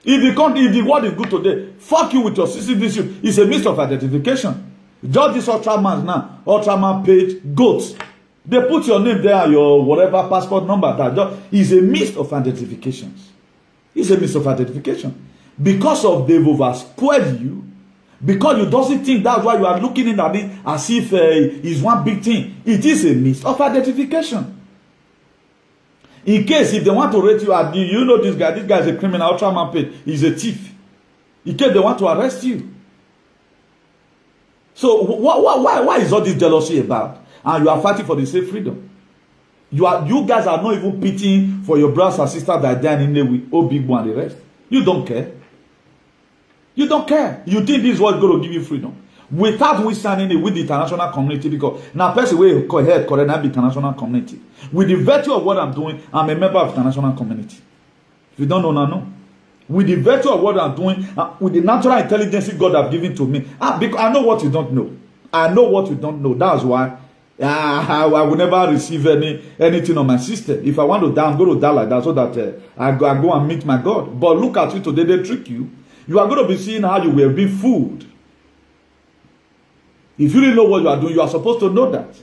If the word is good today, fuck you with your citizenship. It's a means of identification. Just this Ultraman now, Ultraman page, goats. They put your name there, your whatever passport number. That just is a means of identifications. It's a means of identification. Because of they've overspoiled you, because you doesn't think that's why you are looking in at it as if it's one big thing. It is a means of identification. In case if they want to rate you at you know this guy is a criminal, Ultraman page, he's a thief. In case they want to arrest you. So why is all this jealousy about? And you are fighting for the same freedom. You guys are not even pitying for your brothers and sisters that die in the way, oh big one and the rest. You don't care. You don't care. You think this is what's going to give you freedom. Without we standing it with the international community, because now person will head correct the international community. With the virtue of what I'm doing, I'm a member of the international community. If you don't know now, no. With the virtue of what I'm doing, with the natural intelligence God has given to me, because I know what you don't know. I know what you don't know. That's why I will never receive anything on my system. If I want to die, I'm going to die like that so that I go and meet my God. But look at you today, they trick you. You are going to be seeing how you will be fooled. If you really know what you are doing, you are supposed to know that.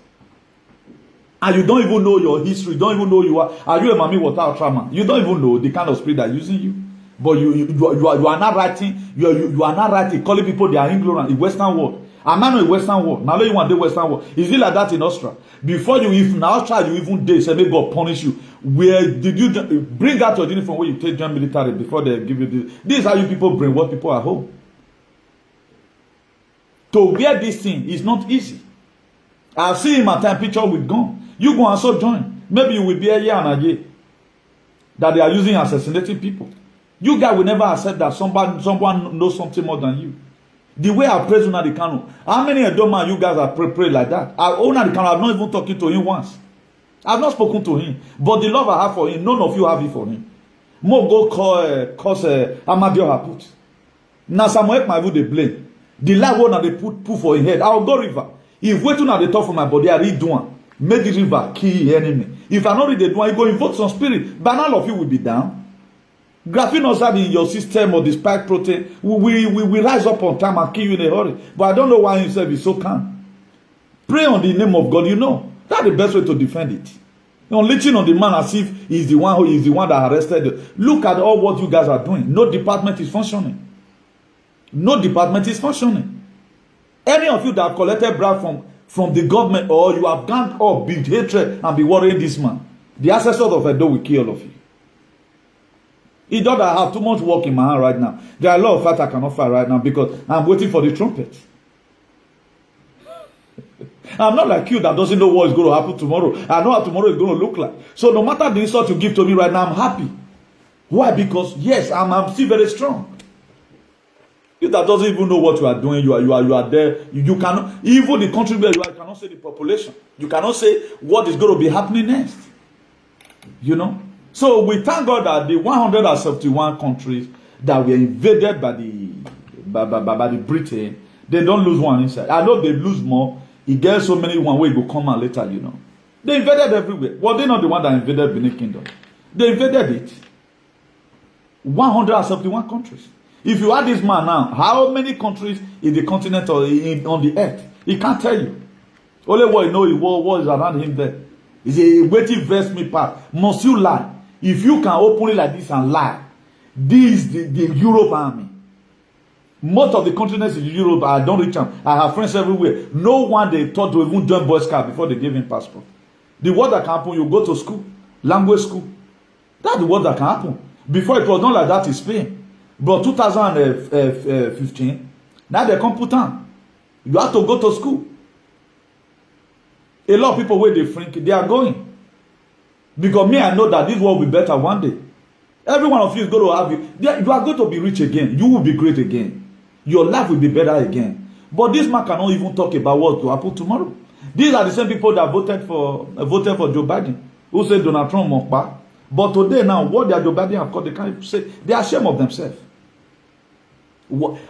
And you don't even know your history. You don't even know you are. Are you a Mami Water Ultraman? You don't even know the kind of spirit that is using you. But you are not writing. You are not writing. Calling people they are ignorant in Western world. I'm not in the Western world. Now you want the Western world. Is it like that in Austria? Before you even now try you even day say may God punish you. Where did you bring out your uniform where you take join military before they give you this? This is how you people bring what people at home. To wear this thing is not easy. I've seen my time picture with gun. You go and so join. Maybe you will be a year and a year that they are using assassinating people. You guys will never accept that someone knows something more than you. The way I praise Una Dikano, how many Edoma you guys have pray like that? Una Dikano, I've not even talking to him once. I've not spoken to him. But the love I have for him, none of you have it for him. More go cause Amadio Haput. Now Samuel Ekpa they blame. The light one that they put for his head. I'll go river. If waiting at the top of my body, I read one. Make the river kill enemy. If I not read the one, you go invoke some spirit. But all of you will be down. Graphene oxide in your system or the spike protein we rise up on time and kill you in a hurry. But I don't know why himself is so calm. Pray on the name of God, you know. That's the best way to defend it. You're leeching on the man as if he's the one that arrested you. Look at all what you guys are doing. No department is functioning. No department is functioning. Any of you that have collected bribe from the government or you have ganged up big hatred and be worrying this man, the ancestors of Edo will kill all of you. It does I have too much work in my hand right now. There are a lot of fights I cannot fight right now because I'm waiting for the trumpet. I'm not like you that doesn't know what is going to happen tomorrow. I know how tomorrow is going to look like. So no matter the insult you give to me right now, I'm happy. Why? Because yes, I'm still very strong. You that doesn't even know what you are doing, you are there. You cannot, even the country where you are, you cannot say the population. You cannot say what is going to be happening next. You know? So we thank God that the 171 countries that were invaded by the Britain, they don't lose one inside. I know they lose more. It gets so many one way go come out later, you know. They invaded everywhere. Well, they're not the one that invaded Benin Kingdom. They invaded it. 171 countries. If you ask this man now, how many countries in the continent or on the earth? He can't tell you. Only what he knows is what is around him there. He's a waiting verse me part. Must you lie? If you can open it like this and lie, this is the Europe army. Most of the continents in Europe, I don't reach them. I have friends everywhere. No one they thought to even join Boy Scout before they gave him passport. The word that can happen, you go to school, language school. That's the word that can happen. Before it was not like that in Spain. But 2015, now they come put on. You have to go to school. A lot of people where they think they are going. Because me, I know that this world will be better one day. Every one of you is going to have you. You are going to be rich again. You will be great again. Your life will be better again. But this man cannot even talk about what will happen tomorrow. These are the same people that voted for Joe Biden, who said Donald Trump won't back. But today now, what they are Joe Biden have called, they can't say they are ashamed of themselves.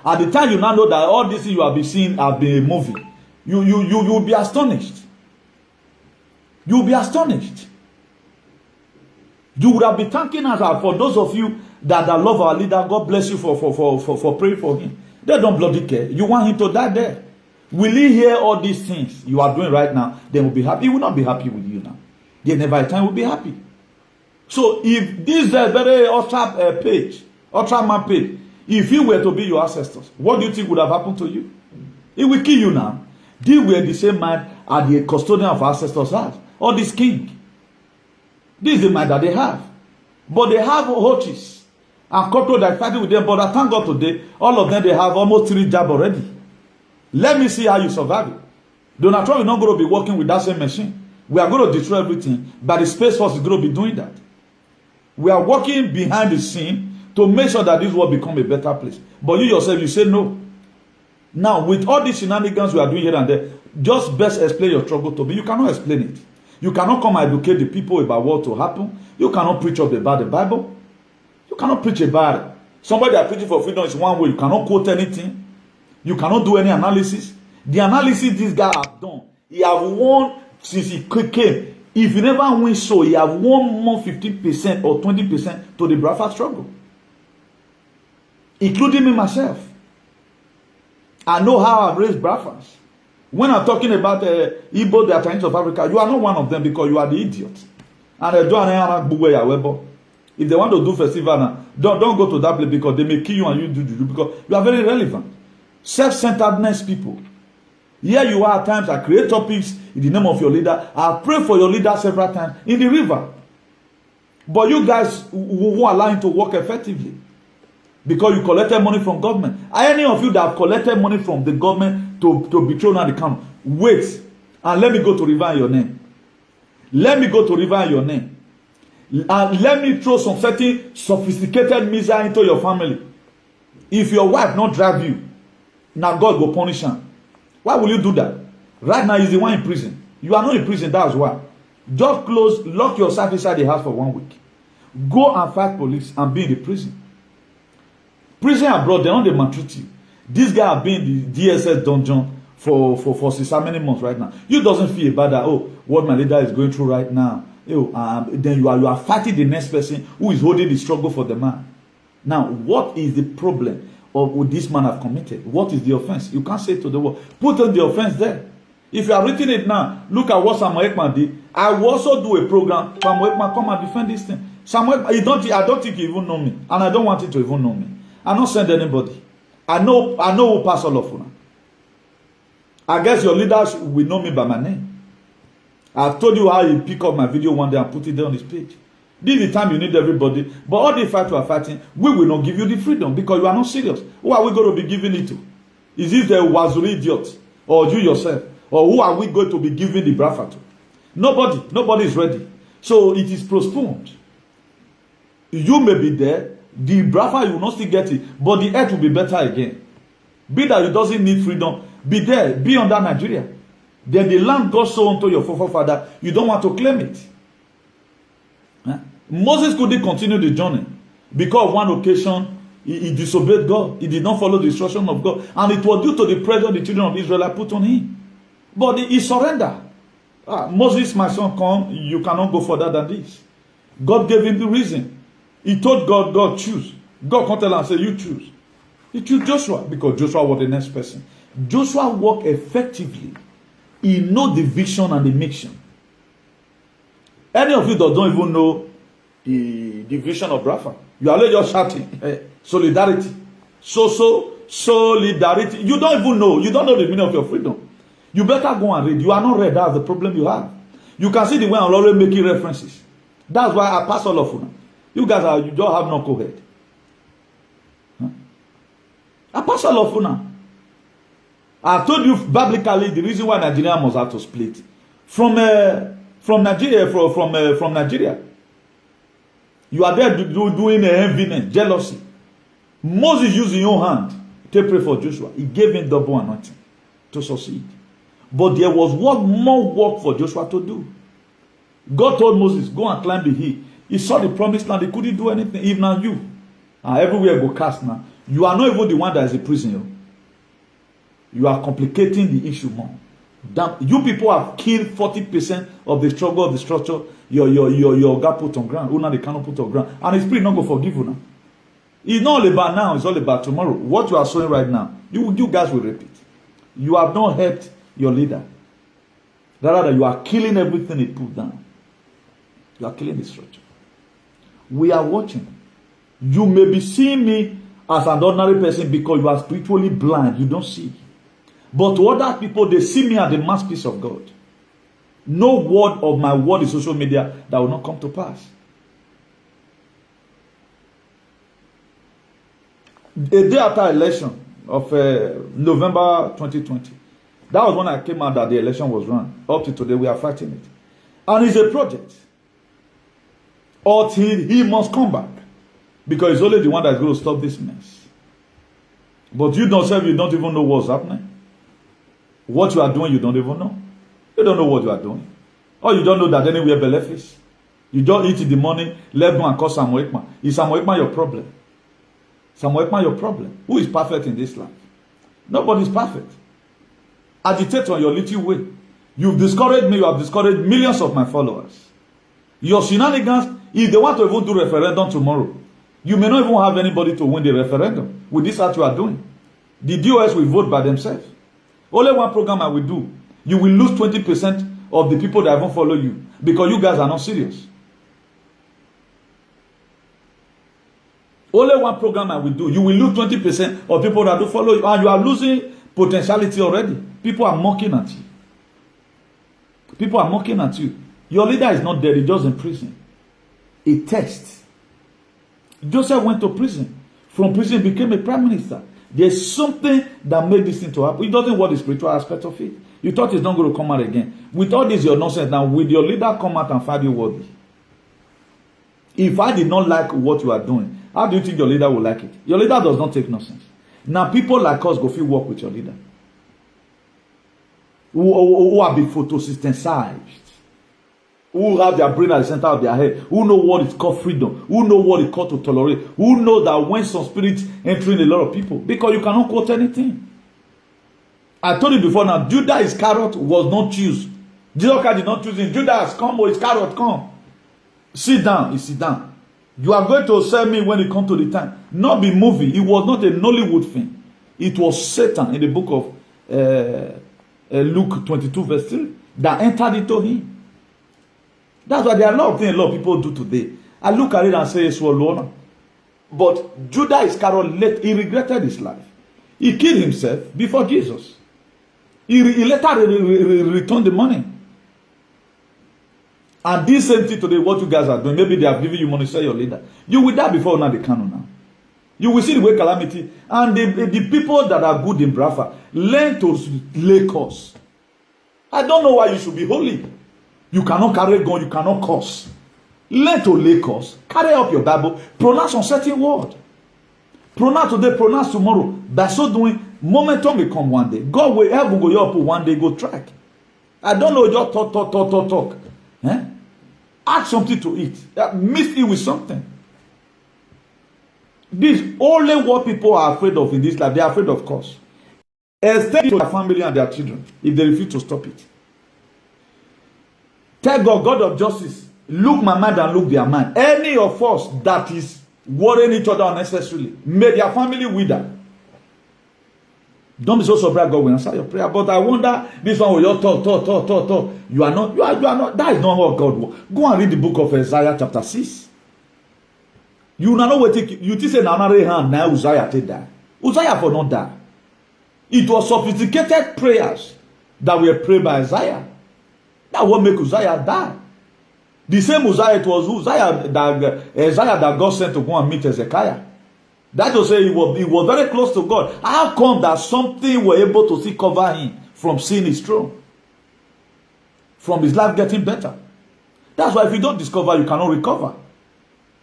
At the time you now know that all these things you have been seeing have been a movie, you will be astonished. You will be astonished. You would have been thanking us for those of you that love our leader. God bless you for praying for him. They don't bloody care. You want him to die there. Will he hear all these things you are doing right now? They will be happy. He will not be happy with you now. They never a time will be happy. So if this very ultra man page, if you were to be your ancestors, what do you think would have happened to you? It will kill you now. They were the same man as the custodian of our ancestors had. Or this king. This is the mind that they have. But they have horses and cutthroat that fighting with them. But I thank God today, all of them, they have almost 3 jabs already. Let me see how you survive it. Donald Trump is not going to be working with that same machine. We are going to destroy everything, but the Space Force is going to be doing that. We are working behind the scene to make sure that this world become a better place. But you yourself, you say no. Now, with all these shenanigans we are doing here and there, just best explain your struggle to me. You cannot explain it. You cannot come and educate the people about what to happen. You cannot preach up about the Bible. You cannot preach about it. Somebody that preaching for freedom is one way. You cannot quote anything. You cannot do any analysis. The analysis this guy have done, he have won since he came. If he never wins so, he have won more 15% or 20% to the Biafra struggle. Including me myself. I know how I've raised Biafrans. When I'm talking about Igbo, the Chinese of Africa, you are not one of them because you are the idiot. And they don't if they want to do festival now, don't go to that place because they may kill you and you do because you are very relevant. Self-centeredness people. Here you are at times, I create topics in the name of your leader. I pray for your leader several times in the river. But you guys won't allow him to work effectively. Because you collected money from government. Any of you that have collected money from the government to be thrown out the camp, wait and let me go to river in your name. Let me go to river in your name. And let me throw some certain sophisticated missile into your family. If your wife not drive you, now God will punish her. Why will you do that? Right now he's the one in prison. You are not in prison, that's why. Just close, lock yourself inside the house for 1 week. Go and fight police and be in the prison. Prison abroad, they don't they maltreat you. This guy have been in the DSS dungeon for since how many months right now. You doesn't feel about that. Oh, what my leader is going through right now. Then you are fighting the next person who is holding the struggle for the man. Now, what is the problem of what this man have committed? What is the offense? You can't say to the world. Put on the offense there. If you are written it now, look at what Samuel Ekman did. I will also do a program. Samuel Ekman come and defend this thing. Samuel, I don't think you even know me, and I don't want you to even know me. I don't send anybody. I know who pass all of you. I guess your leaders will know me by my name. I've told you how you pick up my video one day and put it there on this page. This is the time you need everybody. But all the fight you are fighting, we will not give you the freedom because you are not serious. Who are we going to be giving it to? Is it the Wazuri idiot? Or you yourself? Or who are we going to be giving the Biafra to? Nobody. Nobody is ready. So it is postponed. You may be there. The Biafra, you will not still get it. But the earth will be better again. Be that you doesn't need freedom. Be there. Be under Nigeria. Then the land God sold unto your forefather, you don't want to claim it. Huh? Moses couldn't continue the journey because of one occasion he disobeyed God. He did not follow the instruction of God. And it was due to the pressure the children of Israel put on him. But he surrendered. Moses, my son, come. You cannot go further than this. God gave him the reason. He told God, God, choose. God can't tell him and say, you choose. He chose Joshua because Joshua was the next person. Joshua worked effectively. He know the vision and the mission. Any of you that don't even know the vision of Rafa, you are just shouting, solidarity. Solidarity. You don't even know. You don't know the meaning of your freedom. You better go and read. You are not read. That's the problem you have. You can see the way I'm always making references. That's why I pass all of you. You guys you don't have no co-head. I pass all of you now. I told you biblically the reason why Nigeria must have to split from Nigeria from Nigeria. You are there doing enviness, jealousy. Moses used his own hand to pray for Joshua. He gave him double anointing to succeed. But there was more work for Joshua to do. God told Moses, go and climb the hill. He saw the promised land. He couldn't do anything. Even now you. Everywhere go cast now. You are not even the one that is a prisoner. You are complicating the issue more. You people have killed 40% of the struggle of the structure your God put on ground. Una they cannot put on ground. And his spirit not going to forgive you now. It's not all about now, it's all about tomorrow. What you are showing right now, you guys will repeat. You have not helped your leader. Rather, you are killing everything he put down. You are killing the structure. We are watching. You may be seeing me as an ordinary person because you are spiritually blind. You don't see. But to other people, they see me as the masterpiece of God. No word of my word in social media that will not come to pass. A day after election of November 2020, that was when I came out that the election was run. Up to today, we are fighting it. And it's a project. Until he must come back. Because he's only the one that's going to stop this mess. But you don't even know what's happening. What you are doing, you don't even know. You don't know what you are doing. Or you don't know that anywhere belief is. You don't eat in the morning, let go and call Samuel Ekman. Is Samuel Ekman your problem? Samuel Ekman your problem? Who is perfect in this life? Nobody is perfect. Agitate on your little way. You've discouraged me, you have discouraged millions of my followers. Your shenanigans, if they want to even do referendum tomorrow, you may not even have anybody to win the referendum with this act you are doing. The DOS will vote by themselves. Only one program I will do. You will lose 20% of the people that won't follow you because you guys are not serious. Only one program I will do. You will lose 20% of people that do follow you. And you are losing potentiality already. People are mocking at you. People are mocking at you. Your leader is not dead. He's just in prison. A test. Joseph went to prison. From prison, became a prime minister. There's something that made this thing to happen. He doesn't want the spiritual aspect of it. You thought it's not going to come out again. With all this, your nonsense now, will your leader come out and find you worthy? If I did not like what you are doing, how do you think your leader will like it? Your leader does not take nonsense. Now, people like us go feel work with your leader. Who have been photosynthesized. Who have their brain at the center of their head. Who know what is called freedom. Who know what is called to tolerate. Who know that when some spirits entering a lot of people. Because you cannot quote anything. I told you before now, Judas Iscariot was not choose. Jesus Christ did not choose him. Judas, come, or Iscariot, come. Sit down, you sit down. You are going to sell me when it comes to the time. Not be movie. It was not a Nollywood thing. It was Satan in the book of Luke 22 verse 3 that entered into him. That's why there are a lot of things a lot of people do today. I look at it and say, it's Walona. But Judas Iscariot, he regretted his life. He killed himself before Jesus. He later returned the money. And this same thing today, what you guys are doing, maybe they have given you money, say your leader. You will die before now the canon now. You will see the way calamity. And the people that are good in Brafa learn to lay curse. I don't know why you should be holy. You cannot carry gun, you cannot curse. Learn to lay curse. Carry up your Bible. Pronounce on certain word. Pronounce today, pronounce tomorrow. By so doing, Momentum will come one day. God will heaven go up one day, go track. I don't know, just talk. Eh? Add something to eat. Mix it with something. This only what people are afraid of in this life. They are afraid of course. Extend it to their family and their children if they refuse to stop it. Tell God, God of justice, look my mind and look their mind. Any of us that is worrying each other unnecessarily, may their family wither. Don't be so surprised God will answer your prayer. But I wonder, this one will just talk. You are not. That is not what God wants. Go and read the book of Isaiah chapter 6. You know what you think say another hand now Uzziah take die. Uzziah for not die. It was sophisticated prayers that were prayed by Isaiah. That what make Uzziah die. The same Uzziah, it was Uzziah that God sent to go and meet Hezekiah. That will say he was very close to God. How come that something were able to see cover him from seeing his throne? From his life getting better. That's why if you don't discover, you cannot recover.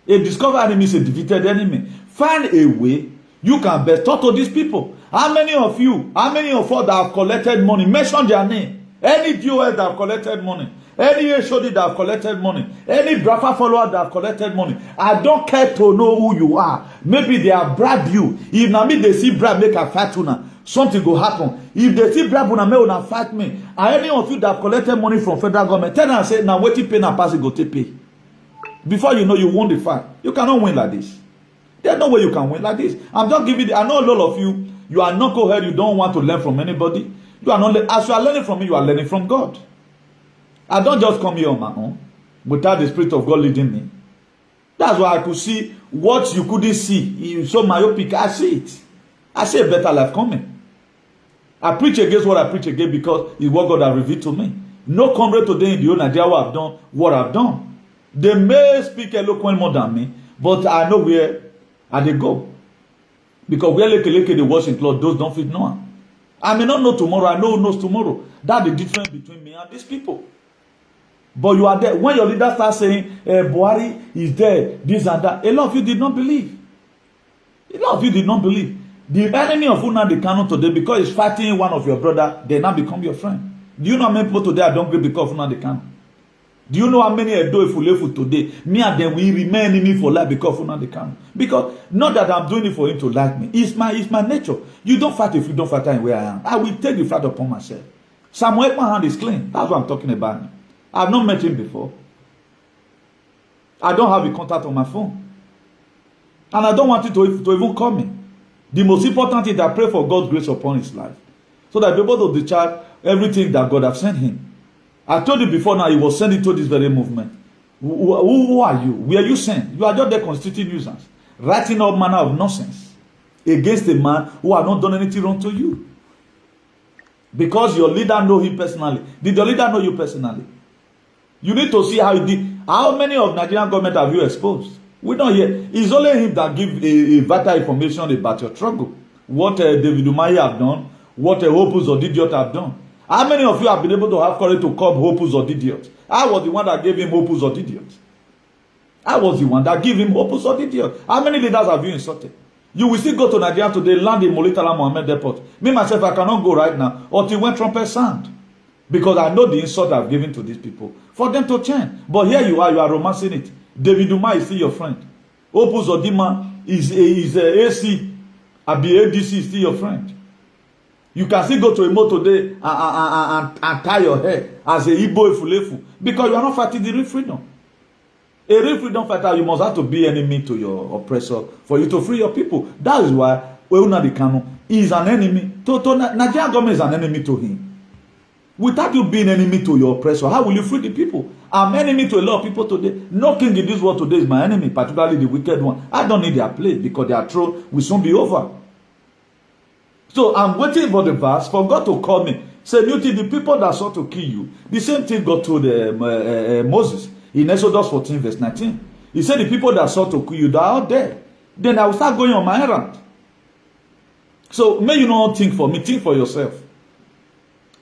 A discovered enemy is a defeated enemy. Find a way you can best talk to these people. How many of us that have collected money? Mention their name. Any DOS that have collected money. Any HOD that have collected money. Any Brafa follower that have collected money. I don't care to know who you are. Maybe they have bribed you. If na me they see bribe make a fight una, something go happen. If they see bribe una, make una fight me. And any of you that have collected money from federal government, tell them and say, now waiting pay na pass it go take pay. Before you know, you won the fight. You cannot win like this. There's no way you can win like this. I'm just giving I know a lot of you, you are knucklehead, you don't want to learn from anybody. You are not, as you are learning from me, you are learning from God. I don't just come here on my own without the Spirit of God leading me. That's why I could see what you couldn't see. You saw myopic, I see it. I see a better life coming. I preach against what I preach against because it's what God has revealed to me. No comrade today in the whole Nigeria what I've done, what I've done. They may speak eloquent more than me, but I know where they go. Because where they wash in clothes, those don't fit no one. I may not know tomorrow, I know who knows tomorrow. That's the difference between me and these people. But you are there. When your leader starts saying, Buhari is there, this and that, a lot of you did not believe. A lot of you did not believe. The enemy of Nnamdi Kanu today, because he's fighting one of your brother, they now become your friend. Do you know how many people today are don't agree because of Nnamdi Kanu? Do you know how many Edo Ifulefu today? Me and them we remain enemy for life because of Nnamdi Kanu. Because not that I'm doing it for him to like me. It's my nature. You don't fight if you don't fight where I am. I will take the fight upon myself. Samuel Ekman hand is clean. That's what I'm talking about. I've not met him before. I don't have a contact on my phone. And I don't want it to even call me. The most important thing is that I pray for God's grace upon his life. So that I'll be able to discharge everything that God has sent him. I told you before now, he was sent into this very movement. Who are you? Where are you sent? You are just there constituting nuisance. Writing all manner of nonsense against a man who has not done anything wrong to you. Because your leader know him personally. Did your leader know you personally? You need to see how he did. How many of Nigerian government have you exposed? We don't hear. It's only him that give a vital information about your struggle. What David Umahi have done. What Hopus or Didiot have done. How many of you have been able to have courage to curb Hopus or Didiot? I was the one that gave him Hopus or Didiot. I was the one that gave him Hopus or Didiot. How many leaders have you insulted? You will still go to Nigeria today, land in Molitala Mohammed Depot. Me, myself, I cannot go right now until when trumpet sound. Because I know the insult I've given to these people. For them to change. But here you are romancing it. David Umahi is still your friend. Opus Odima is AC. Abi ADC is still your friend. You can still go to a motor today and tie your hair as a Igbo Efulefu. Because you are not fighting the real freedom. A real freedom fighter, you must have to be enemy to your oppressor for you to free your people. That is why Nnamdi Kanu is an enemy. Nigerian government is an enemy to him. Without you being enemy to your oppressor, how will you free the people? I'm enemy to a lot of people today. No king in this world today is my enemy, particularly the wicked one. I don't need their plate because their throne will soon be over. So I'm waiting for the verse for God to call me. Say, Newton, the people that sought to kill you, the same thing God told Moses in Exodus 14 verse 19. He said, the people that sought to kill you, they are out there. Then I will start going on my errand. So may you not think for me, think for yourself.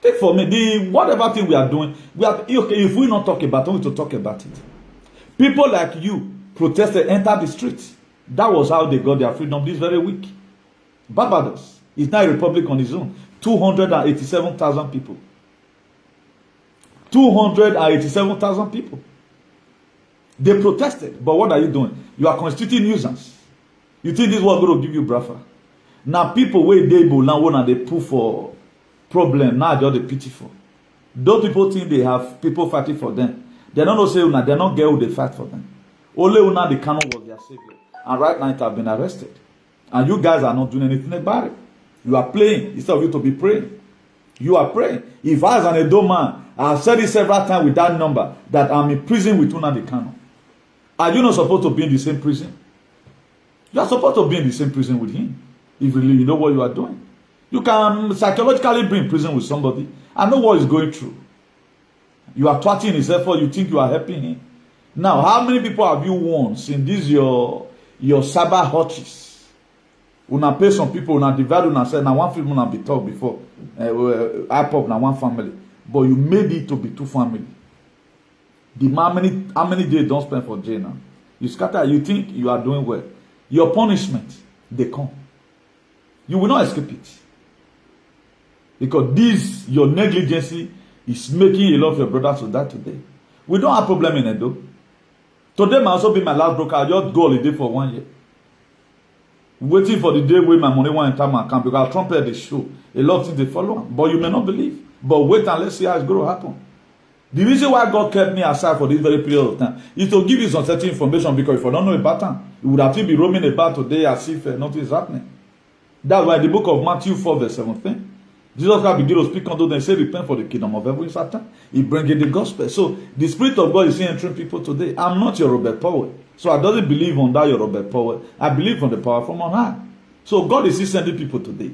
Take for me, whatever thing we are doing, okay, if we not talk about it, we need to talk about it. People like you protested, entered the streets. That was how they got their freedom this very week. Barbados. It's not a republic on its own. 287,000 people. 287,000 people. They protested. But what are you doing? You are constituting nuisance. You think this was going to give you brafa? Now people where they now when they pull for problem, now they're the pitiful. Those people think they have people fighting for them. They don't know say una, they don't get who they fight for them. Only una the canon was their savior. And right now it have been arrested. And you guys are not doing anything about it. You are playing instead of you to be praying. You are praying. If I as an Edo man, I have said it several times with that number, that I'm in prison with una the canon. Are you not supposed to be in the same prison? You are supposed to be in the same prison with him. If really you know what you are doing. You can psychologically be in prison with somebody and know what he's going through. You are thwarting his effort, you think you are helping him. Now, how many people have you won since this your cyber hutches? Una pay some people, una divide, una say, now one people una be talk before. I pop now one family. But you made it to be two family. The man, how many days don't spend for jail now? You scatter, you think you are doing well. Your punishment, they come. You will not escape it. Because this, your negligence is making a lot of your brothers to die today. We don't have problem in Edo. Today might also be my last broker. I just go holiday for 1 year. Waiting for the day where my money won't enter my account because Trump had the show. A lot of things they follow. But you may not believe. But wait and let's see how it's going to happen. The reason why God kept me aside for this very period of time is to give you some certain information, because if I don't know about time, you would have to be roaming about today as if nothing is happening. That's why the book of Matthew 4 verse 17, Jesus Christ began to speak unto them and say, repent, for the kingdom of heaven is at hand. He brings in the gospel. So the Spirit of God is entering people today. I'm not your Robert Powell. So I don't believe on that your Robert Powell. I believe on the power from on high. So God is sending people today.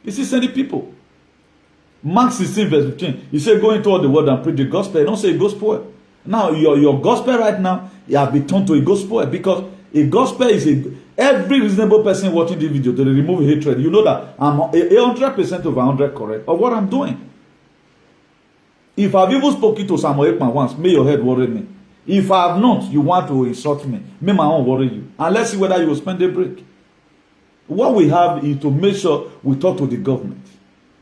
He's sending people. Mark 16 verse 15. He said, go into all the world and preach the gospel. He don't say gospel. Now your gospel right now, you have been turned to a gospel, because a gospel is every reasonable person watching this video to remove hatred. You know that I'm 100% over 100 correct of what I'm doing. If I've even spoken to Samuel Ekman once, may your head worry me. If I have not, you want to insult me, may my own worry you. And let's see whether you will spend a break. What we have is to make sure we talk to the government.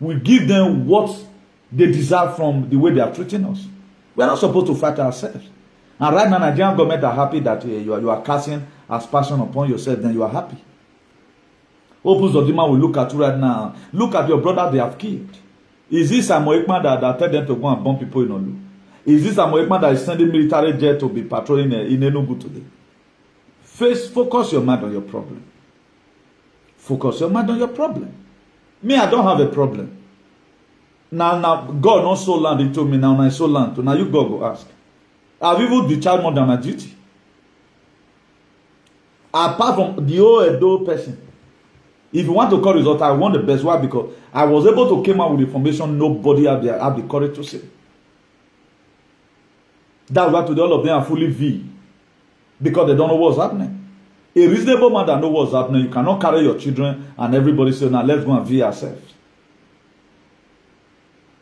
We give them what they deserve from the way they are treating us. We are not supposed to fight ourselves. And right now, Nigerian government are happy that you are casting aspersion upon yourself, then you are happy. Opus Dodima will look at you right now. Look at your brother they have killed. Is this Samuel Ekman that tell them to go and bomb people in Olu? Is this Samuel Ekman that is sending military jet to be patrolling in Enugu today? Focus your mind on your problem. Focus your mind on your problem. Me, I don't have a problem. Now, God not sold land into me. Now I sold land. So now you God go ask. I've even discharged more than my duty. Apart from the old Edo person. If you want to call result, I want the best. Why? Because I was able to come out with information nobody had the courage to say. That's why today all of them are fully V. Because they don't know what's happening. A reasonable man that knows what's happening, you cannot carry your children and everybody say, now let's go and V ourselves.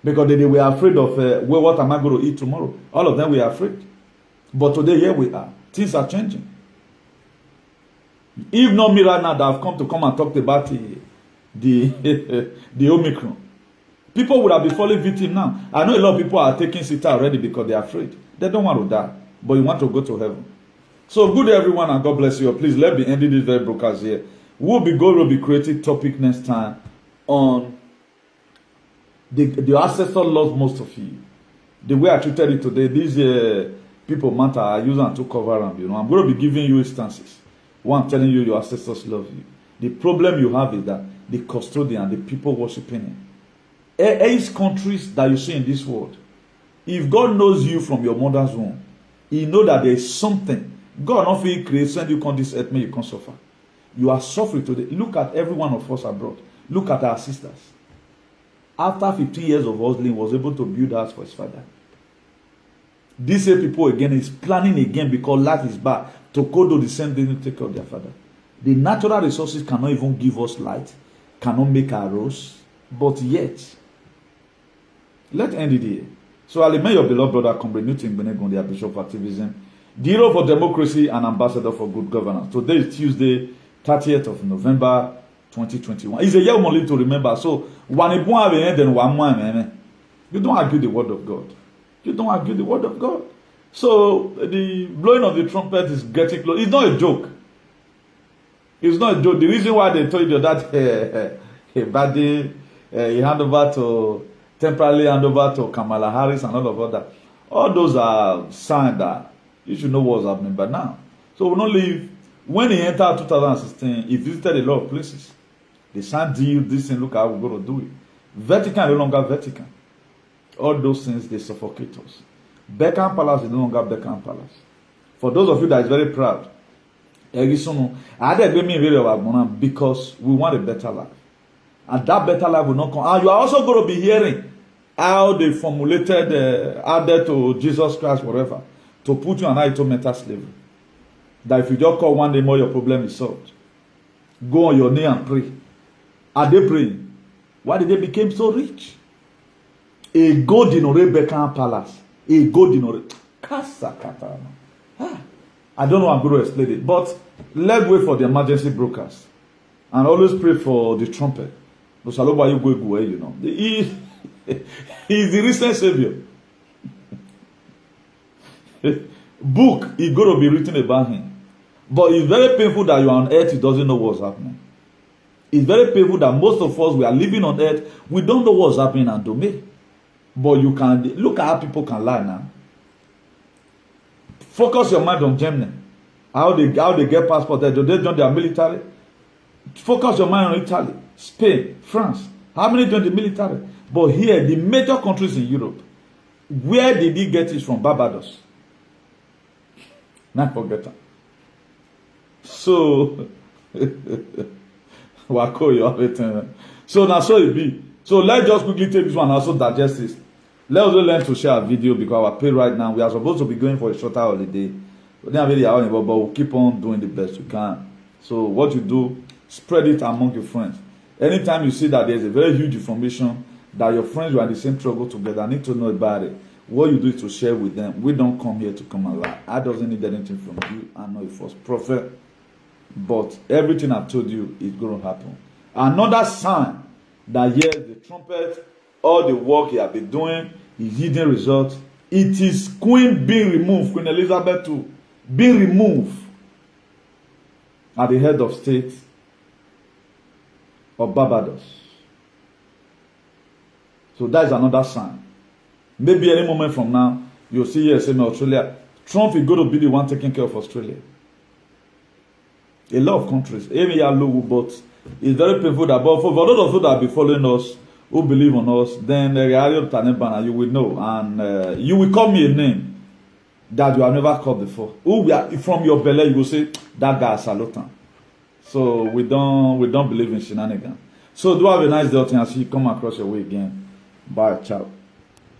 Because they were afraid of, well, what am I going to eat tomorrow? All of them were afraid. But today, here we are. Things are changing. If not me right now that I've come and talk about the Omicron, people would have been falling victim now. I know a lot of people are taking Sita already because they are afraid. They don't want to die, but you want to go to heaven. So good everyone, and God bless you. Please let me end this very broadcast here. We'll be going to be creating topic next time on the ancestor lost most of you. The way I treated it today, these people matter. I use them to cover them. You know, I'm going to be giving you instances. One, telling you your ancestors love you. The problem you have is that the custodian, the people worshiping him. 8 countries that you see in this world. If God knows you from your mother's womb, He knows that there is something. God not feel create, send you on this earth, may you can't suffer. You are suffering today. Look at every one of us abroad. Look at our sisters. After 15 years of hustling, was able to build a house for his father. These people again is planning again because life is bad to go do the same thing to take care of their father. The natural resources cannot even give us light, cannot make our rose, but yet, let's end it here. So I'll remain your beloved brother, Comrade Newton Benegun, the Bishop of Activism, the hero for democracy and ambassador for good governance. Today is Tuesday, 30th of November, 2021. It's a year we only to remember. So when it won't have an end, then one more, man. You don't argue the word of God. You don't argue the word of God. So the blowing of the trumpet is getting close. It's not a joke. It's not a joke. The reason why they told you that Biden he hand over to temporarily hand over to Kamala Harris and all of that. All those are signs that you should know what's happening by now. So we don't leave. When he entered 2016, he visited a lot of places. They signed deal, this thing, look how we're going to do it. Vatican no longer Vatican. All those things, they suffocate us. Buckingham Palace is no longer Buckingham Palace. For those of you that is very proud, because we want a better life. And that better life will not come. And you are also going to be hearing how they formulated, added to Jesus Christ, whatever, to put you and I into mental slavery. That if you just call one day more, your problem is solved. Go on your knee and pray. Are they praying? Why did they become so rich? A gold in Buckingham Palace. A gold in I don't know how I'm going to explain it. But let's wait for the emergency brokers. And always pray for the trumpet. You know. He is the recent savior. Book is going to be written about him. But it's very painful that you are on earth, he doesn't know what's happening. It's very painful that most of us, we are living on earth, we don't know what's happening and domain. But you can look at how people can lie now. Focus your mind on Germany. How they get passport there. Do they join their military? Focus your mind on Italy, Spain, France. How many join the military? But here, the major countries in Europe, where did he get it from? Barbados. Not forget that. So, so now so it be. So let's just quickly take this one and also digest this. Let's also learn to share a video because our pay right now, we are supposed to be going for a shorter holiday. But we'll keep on doing the best we can. So what you do, spread it among your friends. Anytime you see that there's a very huge information that your friends who are in the same struggle together need to know about it, what you do is to share with them. We don't come here to come and lie. I doesn't need anything from you. I'm not a false prophet. But everything I've told you is going to happen. Another sign that yes, the trumpet, all the work he has been doing, is yielding results. It is Queen being removed, Queen Elizabeth II, being removed at the head of state of Barbados. So that is another sign. Maybe any moment from now, you'll see here saying Australia, Trump is going to be the one taking care of Australia. A lot of countries, but it's very painful that, but for those of you that be following us, who believe on us, then you will know, and you will call me a name that you have never called before. From your belly, you will say that guy is Salutan. So we don't believe in shenanigans. So do have a nice day until I see you come across your way again. Bye, ciao.